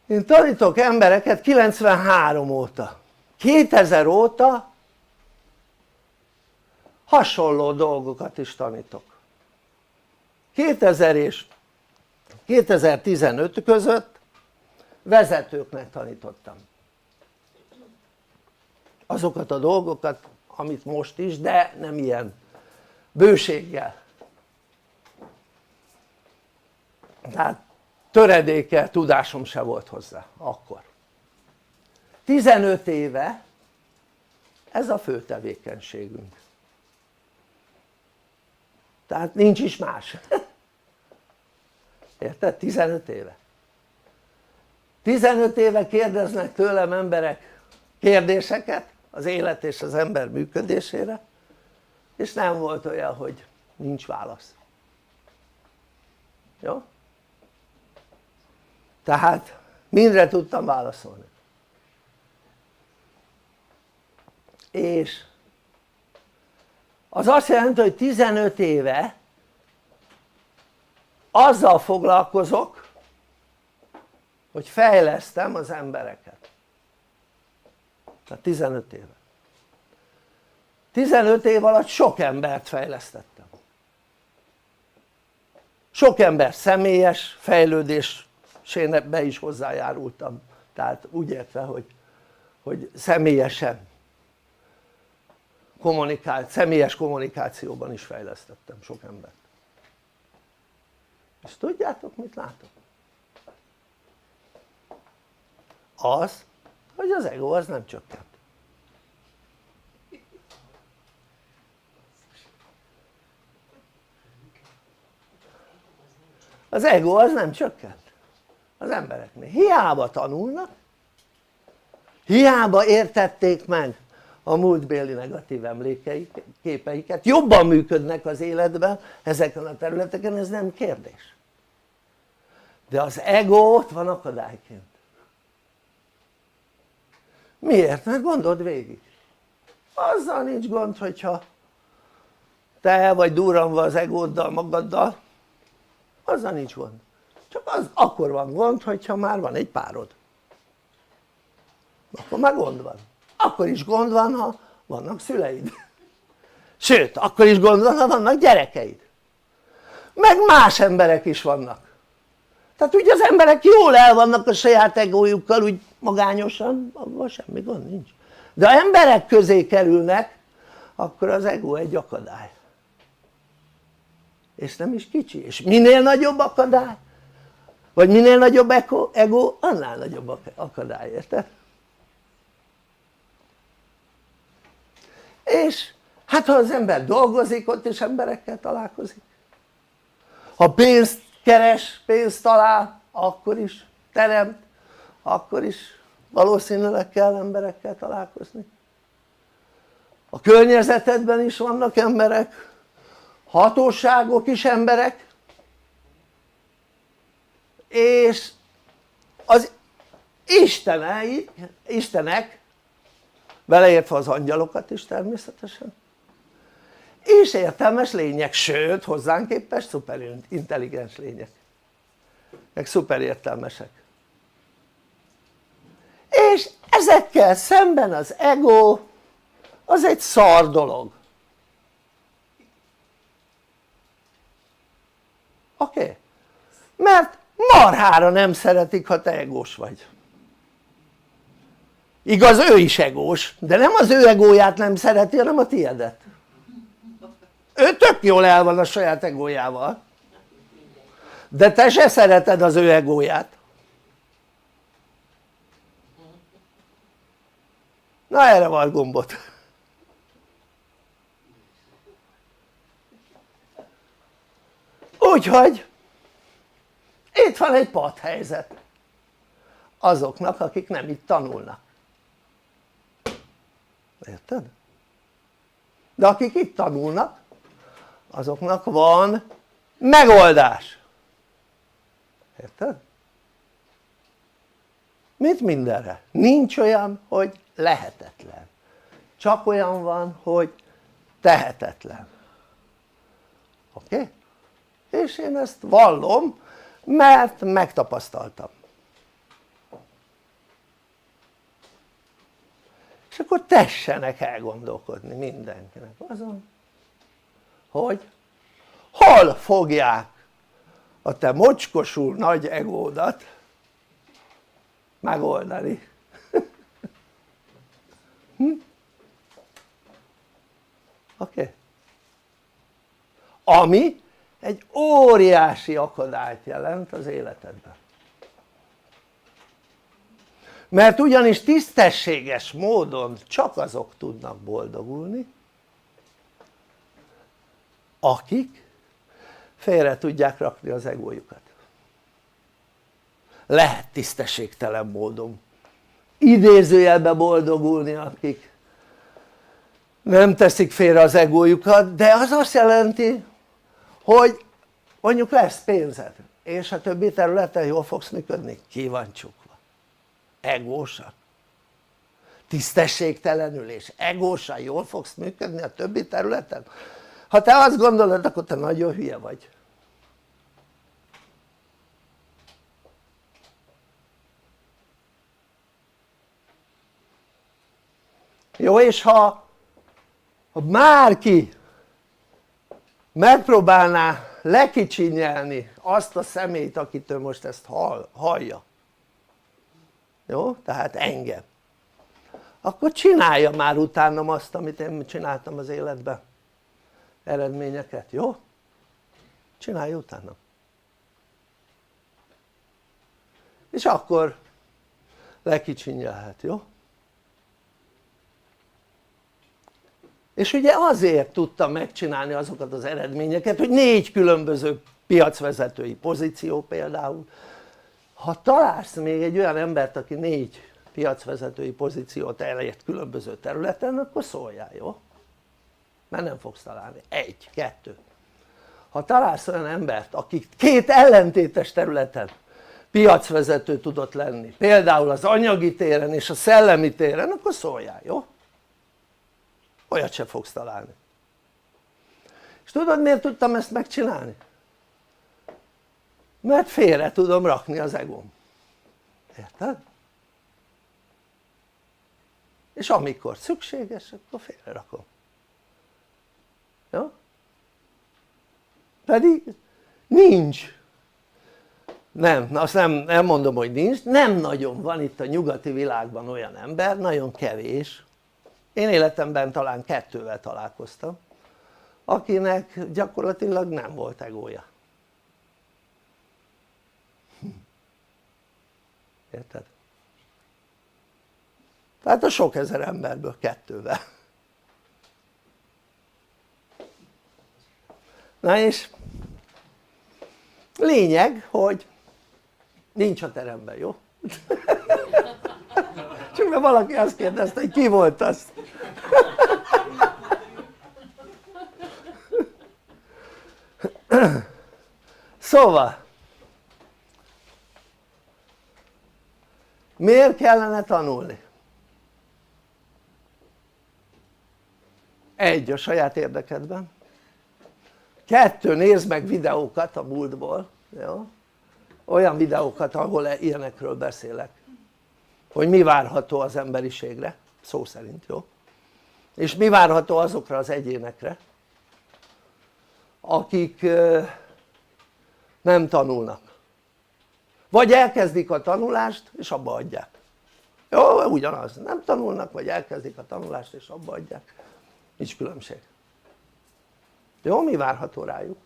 én tanítok embereket 93 óta, 2000 óta hasonló dolgokat is tanítok. 2000 és 2015 között vezetőknek tanítottam azokat a dolgokat, amit most is, de nem ilyen bőséggel, tehát töredéke tudásom se volt hozzá akkor. 15 éve ez a fő tevékenységünk, tehát nincs is más. Érted? 15 éve. 15 éve kérdeznek tőlem emberek kérdéseket az élet és az ember működésére, és nem volt olyan, hogy nincs válasz. Jó? Tehát mindre tudtam válaszolni. És az azt jelenti, hogy 15 éve azzal foglalkozok, hogy fejlesztem az embereket. Tehát 15 éve. 15 év alatt sok embert fejlesztettem. Sok ember személyes fejlődésébe is hozzájárultam. Tehát úgy értve, hogy személyesen személyes kommunikációban is fejlesztettem sok embert. És tudjátok, mit látok? Az, hogy az ego az nem csökkent. Az ego az nem csökkent az embereknél. Hiába tanulnak, hiába értették meg a múltbéli negatív képeiket, jobban működnek az életben ezeken a területeken, ez nem kérdés. De az ego ott van akadályként. Miért? Mert gondold végig, azzal nincs gond, hogyha te el vagy durranva az egóddal, magaddal, azzal nincs gond. Csak az akkor van gond, hogyha már van egy párod, akkor már gond van. Akkor is gond van, ha vannak szüleid, sőt, akkor is gond van, ha vannak gyerekeid, meg más emberek is vannak. Tehát úgy az emberek jól el vannak a saját egójukkal, úgy magányosan, abban semmi gond nincs. De ha emberek közé kerülnek, akkor az ego egy akadály, és nem is kicsi, és minél nagyobb akadály, vagy minél nagyobb ego, annál nagyobb akadály, érted? És hát ha az ember dolgozik, ott is emberekkel találkozik, ha pénzt keres, pénzt talál, akkor is teremt, akkor is valószínűleg kell emberekkel találkozni. A környezetedben is vannak emberek, hatóságok is emberek, és az istenek, beleértve az angyalokat is természetesen, és értelmes lények, sőt hozzánk képest szuperintelligens lények, meg szuperértelmesek. És ezekkel szemben az ego az egy szar dolog. Oké? Mert marhára nem szeretik, ha te egós vagy. Igaz, ő is egós, de nem az ő egóját nem szereti, hanem a tiédet. Ő tök jól el van a saját egójával, de te se szereted az ő egóját. Na erre van gombot. Úgyhogy itt van egy padhelyzet azoknak, akik nem itt tanulnak. Érted? De akik itt tanulnak, azoknak van megoldás, érted? Mit mindenre? Nincs olyan hogy lehetetlen, csak olyan van hogy tehetetlen, oké? Okay? És én ezt vallom, mert megtapasztaltam. És akkor tessenek elgondolkodni mindenkinek azon, hogy hol fogják a te mocskosul nagy egódat megoldani. Oké? Ami egy óriási akadályt jelent az életedben. Mert ugyanis tisztességes módon csak azok tudnak boldogulni, akik félre tudják rakni az egójukat. Lehet tisztességtelen módon idézőjelbe boldogulni, akik nem teszik félre az egójukat, de az azt jelenti, hogy mondjuk lesz pénzed, és a többi területen jól fogsz működni, ki van csukva, egósan, tisztességtelenül és egósan jól fogsz működni a többi területen. Ha te azt gondolod, akkor te nagyon hülye vagy. Jó, és ha bárki megpróbálná lekicsinyelni azt a személyt, akitől most ezt hallja, jó? Tehát engem, akkor csinálja már utánam azt, amit én csináltam az életben, eredményeket, jó? Csinálja utánam. És akkor lekicsinyelhet, jó? És ugye azért tudtam megcsinálni azokat az eredményeket, hogy 4 különböző piacvezetői pozíció például. Ha találsz még egy olyan embert, aki 4 piacvezetői pozíciót elért különböző területen, akkor szóljál, jó? Mert nem fogsz találni. 1, 2. Ha találsz olyan embert, aki 2 ellentétes területen piacvezető tudott lenni, például az anyagi téren és a szellemi téren, akkor szóljál, jó? Olyat sem fogsz találni. És tudod miért tudtam ezt megcsinálni? Mert félre tudom rakni az egóm, érted? És amikor szükséges, akkor félre rakom, jó? Pedig nincs, azt nem mondom hogy nincs, nem nagyon van itt a nyugati világban olyan ember, nagyon kevés, én életemben talán 2-vel találkoztam, akinek gyakorlatilag nem volt egója, érted? Tehát a sok ezer emberből 2-vel. Na és lényeg, hogy nincs a teremben, jó? Csak mert valaki azt kérdezte, hogy ki volt az. Szóval miért kellene tanulni? 1, a saját érdekedben, 2, nézd meg videókat a múltból, jó? Olyan videókat ahol ilyenekről beszélek, hogy mi várható az emberiségre, szó szerint, jó? És mi várható azokra az egyénekre, akik nem tanulnak, vagy elkezdik a tanulást és abba adják, jó? Ugyanaz, nem tanulnak, vagy elkezdik a tanulást és abba adják, nincs különbség, jó? Mi várható rájuk?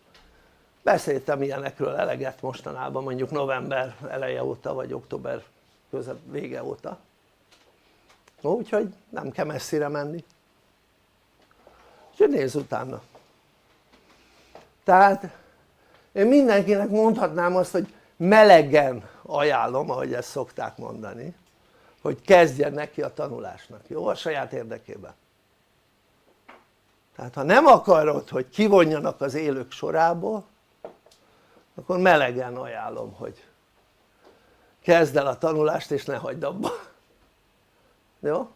Beszéltem ilyenekről eleget mostanában, mondjuk november eleje óta vagy október vége óta, úgyhogy nem kell messzire menni, úgyhogy nézz utána. Tehát én mindenkinek mondhatnám azt, hogy melegen ajánlom, ahogy ezt szokták mondani, hogy kezdjen neki a tanulásnak, jó? A saját érdekében. Tehát ha nem akarod hogy kivonjanak az élők sorából, akkor melegen ajánlom, hogy kezd el a tanulást és ne hagyd abba, jó?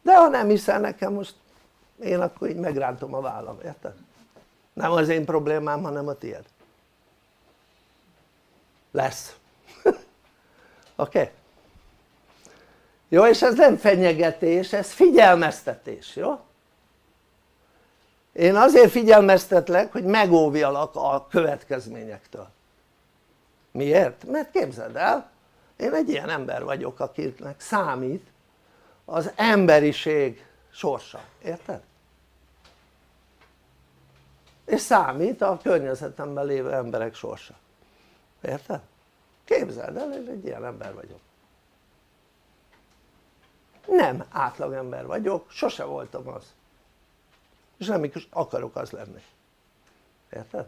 De ha nem hiszel nekem, most én akkor így megrántom a vállam, érted? Nem az én problémám, hanem a tiéd. Lesz. Oké? Jó, és ez nem fenyegetés, ez figyelmeztetés, jó? Én azért figyelmeztetlek, hogy megóvjalak a következményektől. Miért? Mert képzeld el, én egy ilyen ember vagyok, akinek számít az emberiség sorsa, érted? És számít a környezetemben lévő emberek sorsa, érted? Képzeld el, én egy ilyen ember vagyok. Nem átlagember vagyok, sose voltam az, és nem is akarok az lenni, érted?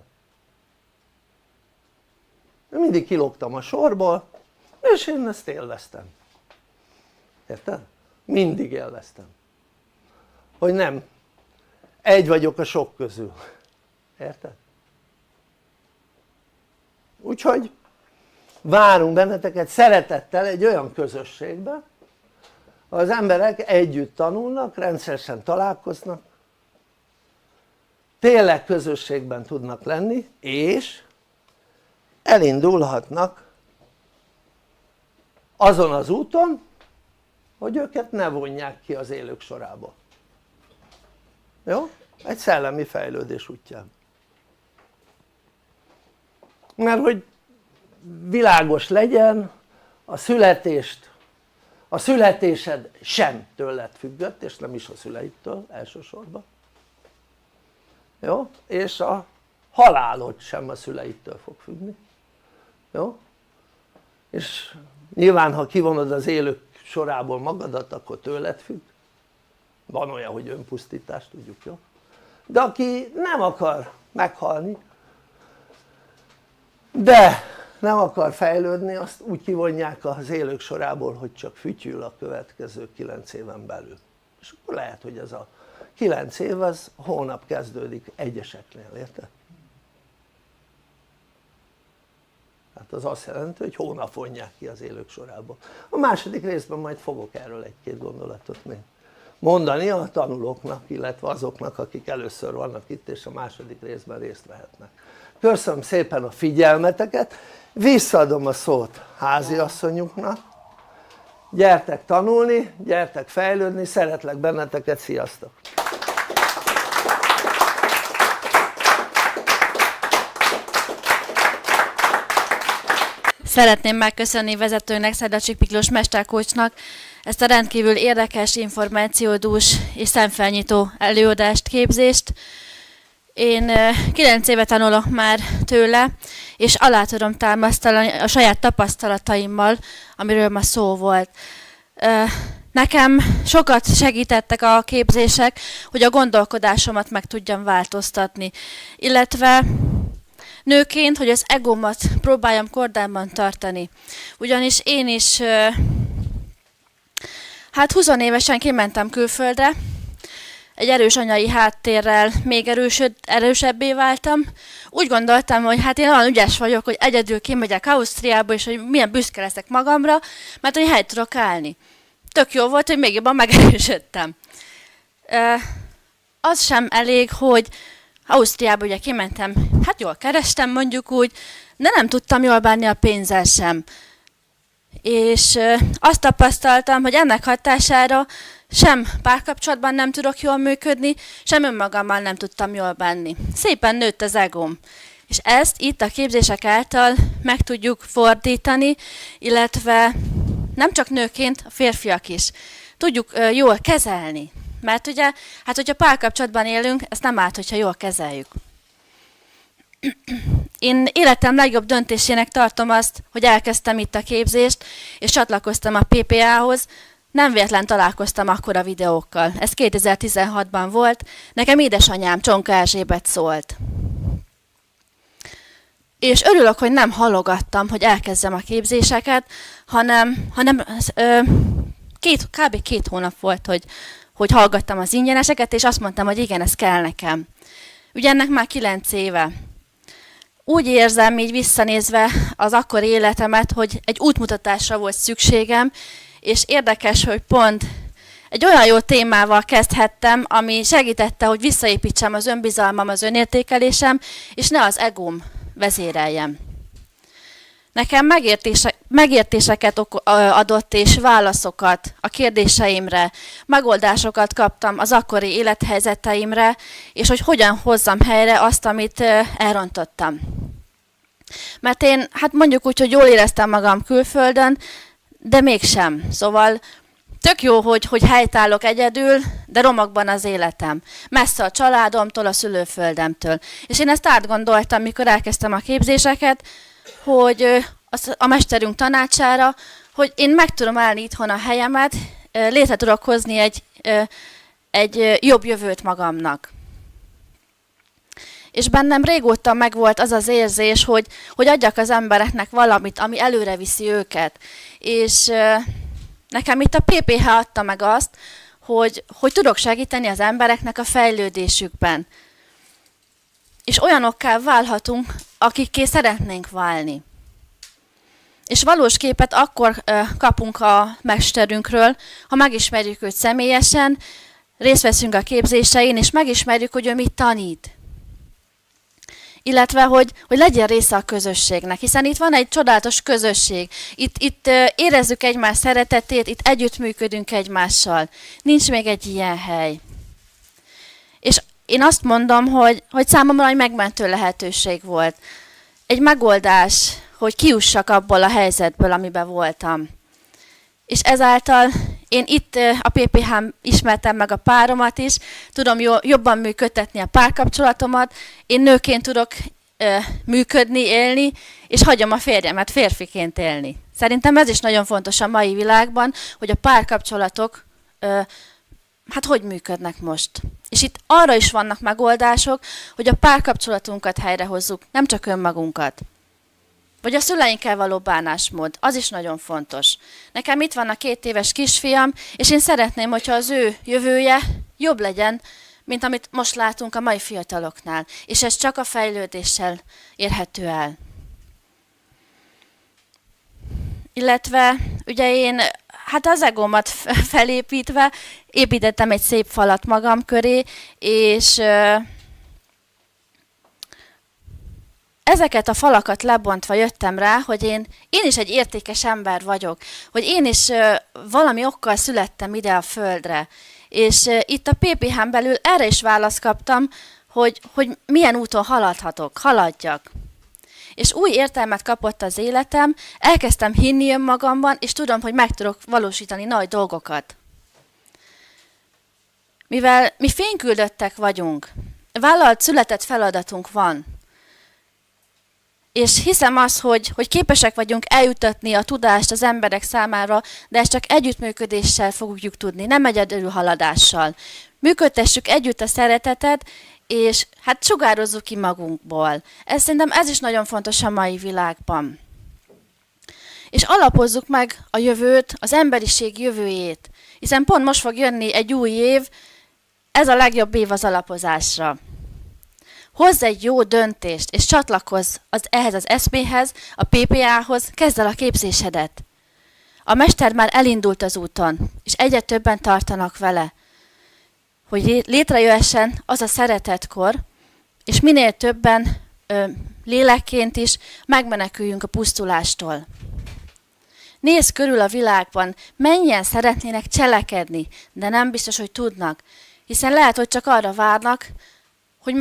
Mindig kilógtam a sorból, és én ezt élveztem, érted? Mindig élveztem, hogy nem egy vagyok a sok közül, érted? Úgyhogy várunk benneteket szeretettel egy olyan közösségbe, az emberek együtt tanulnak, rendszeresen találkoznak, tényleg közösségben tudnak lenni, és elindulhatnak azon az úton, hogy őket ne vonják ki az élők sorából, jó? Egy szellemi fejlődés útján, mert hogy világos legyen, a születésed sem tőled függött, és nem is a szüleidtől elsősorban, jó? És a halálod sem a szüleidtől fog függni, jó? És nyilván ha kivonod az élők sorából magadat, akkor tőled függ, van olyan, hogy önpusztítás, tudjuk, jó? De aki nem akar meghalni, de nem akar fejlődni, azt úgy kivonják az élők sorából, hogy csak fütyül a következő 9 éven belül, és akkor lehet, hogy ez a 9 év az hónap kezdődik egyeseknél, érted? Hát az azt jelenti, hogy hónap vonják ki az élők sorából. A második részben majd fogok erről egy-két gondolatot még mondani a tanulóknak, illetve azoknak, akik először vannak itt és a második részben részt vehetnek. Köszönöm szépen a figyelmeteket, visszaadom a szót háziasszonyunknak, gyertek tanulni, gyertek fejlődni, szeretlek benneteket, sziasztok! Szeretném megköszönni vezetőnek, Szedlacsik Miklós mesterkócsnak ezt a rendkívül érdekes, információdús és szemfelnyitó előadást, képzést. Én 9 éve tanulok már tőle, és alá tudom támasztani a saját tapasztalataimmal, amiről ma szó volt. Nekem sokat segítettek a képzések, hogy a gondolkodásomat meg tudjam változtatni, illetve nőként, hogy az egómat próbáljam kordában tartani. Ugyanis én is, hát 20 évesen kimentem külföldre, egy erős anyai háttérrel még erősebbé váltam. Úgy gondoltam, hogy hát én olyan ügyes vagyok, hogy egyedül kimegyek Ausztriába, és hogy milyen büszke leszek magamra, mert hogy helyt tudok állni. Tök jó volt, hogy még jobban megerősödtem. Az sem elég, hogy Ausztriába ugye kimentem, hát jól kerestem mondjuk úgy, de nem tudtam jól bánni a pénzzel sem. És azt tapasztaltam, hogy ennek hatására sem párkapcsolatban nem tudok jól működni, sem önmagammal nem tudtam jól bánni. Szépen nőtt az egóm. És ezt itt a képzések által meg tudjuk fordítani, illetve nem csak nőként, a férfiak is. Tudjuk jól kezelni. Mert ugye, hát hogyha párkapcsolatban élünk, ezt nem árt, hogyha jól kezeljük. Én életem legjobb döntésének tartom azt, hogy elkezdtem itt a képzést, és csatlakoztam a PPA-hoz. Nem véletlen találkoztam akkor a videókkal. Ez 2016-ban volt. Nekem édesanyám, Csonka Erzsébet szólt. És örülök, hogy nem halogattam, hogy elkezdjem a képzéseket, hanem kb. 2 hónap volt, hogy hallgattam az ingyeneseket, és azt mondtam, hogy igen, ez kell nekem. Ugye ennek már 9 éve. Úgy érzem, így visszanézve az akkori életemet, hogy egy útmutatásra volt szükségem, és érdekes, hogy pont egy olyan jó témával kezdhettem, ami segítette, hogy visszaépítsem az önbizalmam, az önértékelésem, és ne az egóm vezéreljem. Nekem megértéseket adott és válaszokat a kérdéseimre, megoldásokat kaptam az akkori élethelyzeteimre, és hogy hogyan hozzam helyre azt, amit elrontottam. Mert én, hát mondjuk úgy, hogy jól éreztem magam külföldön, de mégsem. Szóval tök jó, hogy helytállok egyedül, de romokban az életem. Messze a családomtól, a szülőföldemtől. És én ezt átgondoltam, mikor elkezdtem a képzéseket, hogy a mesterünk tanácsára, hogy én meg tudom állni itthon a helyemet, létre tudok hozni egy jobb jövőt magamnak. És bennem régóta megvolt az az érzés, hogy adjak az embereknek valamit, ami előre viszi őket. És nekem itt a PPH adta meg azt, hogy tudok segíteni az embereknek a fejlődésükben. És olyanokká válhatunk, akikké szeretnénk válni. És valós képet akkor kapunk a mesterünkről, ha megismerjük őt személyesen, részt veszünk a képzésein, és megismerjük, hogy ő mit tanít. Illetve, hogy legyen része a közösségnek, hiszen itt van egy csodálatos közösség. Itt érezzük egymás szeretetét, itt együttműködünk egymással. Nincs még egy ilyen hely. És én azt mondom, hogy számomra egy megmentő lehetőség volt. Egy megoldás, hogy kiussak abból a helyzetből, amiben voltam. És ezáltal én itt a PPH-n ismertem meg a páromat is, tudom jobban működtetni a párkapcsolatomat, én nőként tudok működni, élni, és hagyom a férjemet férfiként élni. Szerintem ez is nagyon fontos a mai világban, hogy a párkapcsolatok hogy működnek most. És itt arra is vannak megoldások, hogy a párkapcsolatunkat helyrehozzuk, nem csak önmagunkat. Vagy a szüleinkkel való bánásmód, az is nagyon fontos. Nekem itt van a 2 éves kisfiam, és én szeretném, hogyha az ő jövője jobb legyen, mint amit most látunk a mai fiataloknál. És ez csak a fejlődéssel érhető el. Illetve ugye én az egómat felépítve építettem egy szép falat magam köré, és ezeket a falakat lebontva jöttem rá, hogy én is egy értékes ember vagyok, hogy én is valami okkal születtem ide a földre. És itt a PPH-n belül erre is választ kaptam, hogy milyen úton haladjak. És új értelmet kapott az életem, elkezdtem hinni önmagamban, és tudom, hogy meg tudok valósítani nagy dolgokat. Mivel mi fényküldöttek vagyunk, vállalt született feladatunk van, és hiszem azt, hogy képesek vagyunk eljutatni a tudást az emberek számára, de ezt csak együttműködéssel fogjuk tudni, nem egyedül haladással. Működtessük együtt a szeretetet, és sugározzuk ki magunkból. Szerintem ez is nagyon fontos a mai világban. És alapozzuk meg a jövőt, az emberiség jövőjét, hiszen pont most fog jönni egy új év, ez a legjobb év az alapozásra. Hozz egy jó döntést, és csatlakozz ehhez az eszméhez, a PPA-hoz, kezd el a képzésedet. A mester már elindult az úton, és egyre többen tartanak vele, hogy létrejöhessen az a szeretetkor, és minél többen lélekként is megmeneküljünk a pusztulástól. Nézz körül a világban, mennyien szeretnének cselekedni, de nem biztos, hogy tudnak, hiszen lehet, hogy csak arra várnak, hogy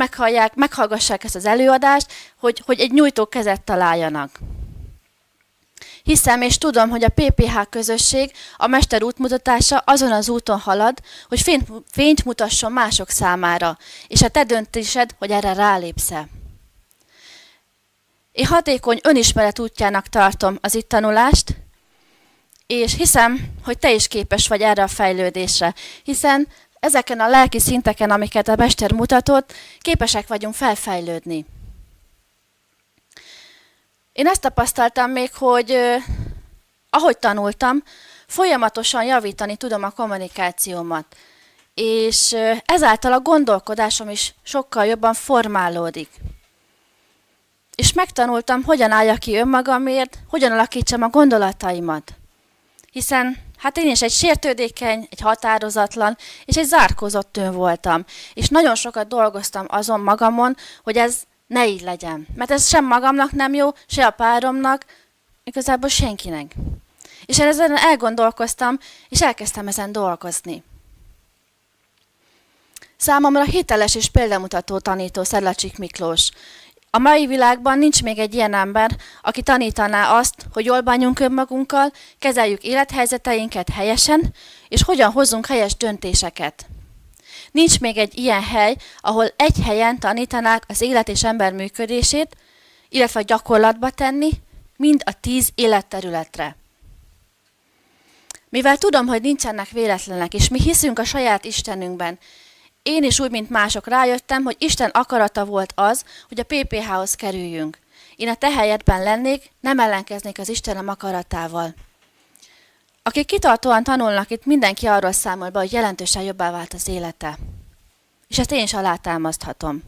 meghallgassák ezt az előadást, hogy egy nyújtó kezet találjanak. Hiszem és tudom, hogy a PPH közösség, a mester útmutatása azon az úton halad, hogy fényt mutasson mások számára, és a te döntésed, hogy erre rálépsz-e. Én hatékony önismeret útjának tartom az itt tanulást, és hiszem, hogy te is képes vagy erre a fejlődésre, hiszen ezeken a lelki szinteken, amiket a mester mutatott, képesek vagyunk felfejlődni. Én ezt tapasztaltam még, hogy ahogy tanultam, folyamatosan javítani tudom a kommunikációmat. És ezáltal a gondolkodásom is sokkal jobban formálódik. és megtanultam, hogyan álljak ki önmagamért, hogyan alakítsam a gondolataimat. Hiszen hát én is egy sértődékeny, egy határozatlan és egy zárkózott nő voltam, és nagyon sokat dolgoztam azon magamon, hogy ez ne így legyen. Mert ez sem magamnak nem jó, se a páromnak, igazából senkinek. És én ezen elgondolkoztam, és elkezdtem ezen dolgozni. Számomra hiteles és példamutató tanító Szedlacsik Miklós. A mai világban nincs még egy ilyen ember, aki tanítaná azt, hogy jól bánjunk önmagunkkal, kezeljük élethelyzeteinket helyesen, és hogyan hozzunk helyes döntéseket. Nincs még egy ilyen hely, ahol egy helyen tanítanák az élet és ember működését, illetve a gyakorlatba tenni, mind a 10 életterületre. Mivel tudom, hogy nincsenek véletlenek, és mi hiszünk a saját Istenünkben, én is úgy, mint mások rájöttem, hogy Isten akarata volt az, hogy a PPH-hoz kerüljünk. Én a te helyedben lennék, nem ellenkeznék az Istenem akaratával. Akik kitartóan tanulnak, itt mindenki arról számol be, hogy jelentősen jobbá vált az élete. És ezt én is alátámaszthatom.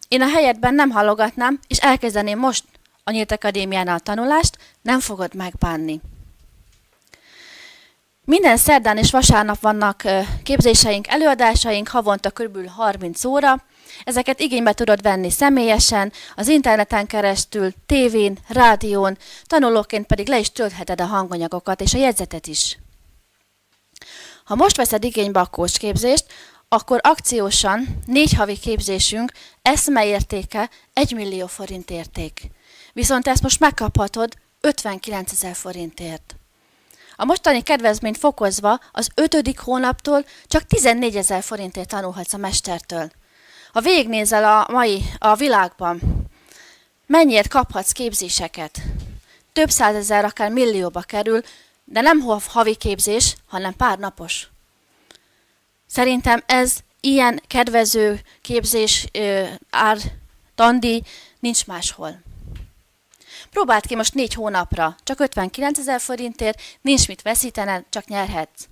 Én a helyedben nem halogatnám, és elkezdeném most a Nyílt Akadémiánál a tanulást, nem fogod megbánni. Minden szerdán és vasárnap vannak képzéseink, előadásaink, havonta kb. 30 óra. Ezeket igénybe tudod venni személyesen, az interneten keresztül, tévén, rádión, tanulóként pedig le is töltheted a hanganyagokat és a jegyzetet is. Ha most veszed igénybe a coachképzést, akkor akciósan 4 havi képzésünk eszmeértéke 1 millió forint érték. Viszont ezt most megkaphatod 59 000 forintért. A mostani kedvezményt fokozva az 5. hónaptól csak 14 000 forintért tanulhatsz a mestertől. Ha végignézel a világban, mennyiért kaphatsz képzéseket? Több 100 000, akár millióba kerül, de nem havi képzés, hanem pár napos. Szerintem ez ilyen kedvező képzés tandíj nincs máshol. Próbáld ki most 4 hónapra, csak 59 000 forintért, nincs mit veszítened, csak nyerhetsz.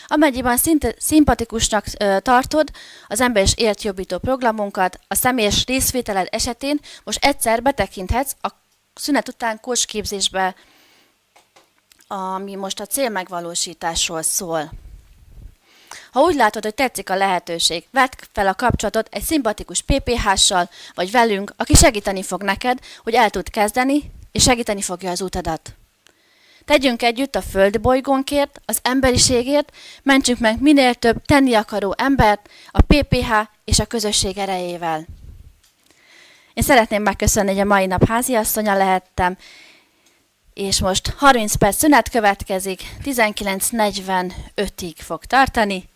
Amennyiben szimpatikusnak tartod az Ember és Életjobbító programunkat, a személyes részvételed esetén most egyszer betekinthetsz a szünet után coachképzésbe, ami most a célmegvalósításról szól. Ha úgy látod, hogy tetszik a lehetőség, vedd fel a kapcsolatot egy szimpatikus PPH-ssal, vagy velünk, aki segíteni fog neked, hogy el tud kezdeni, és segíteni fogja az utadat. Tegyünk együtt a földi bolygónkért, az emberiségért, mentsünk meg minél több tenni akaró embert a PPH és a közösség erejével. Én szeretném megköszönni, hogy a mai nap háziasszonya lehettem, és most 30 perc szünet következik, 19:45-ig fog tartani.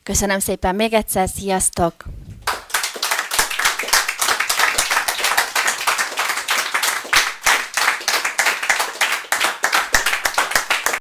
Köszönöm szépen még egyszer, sziasztok!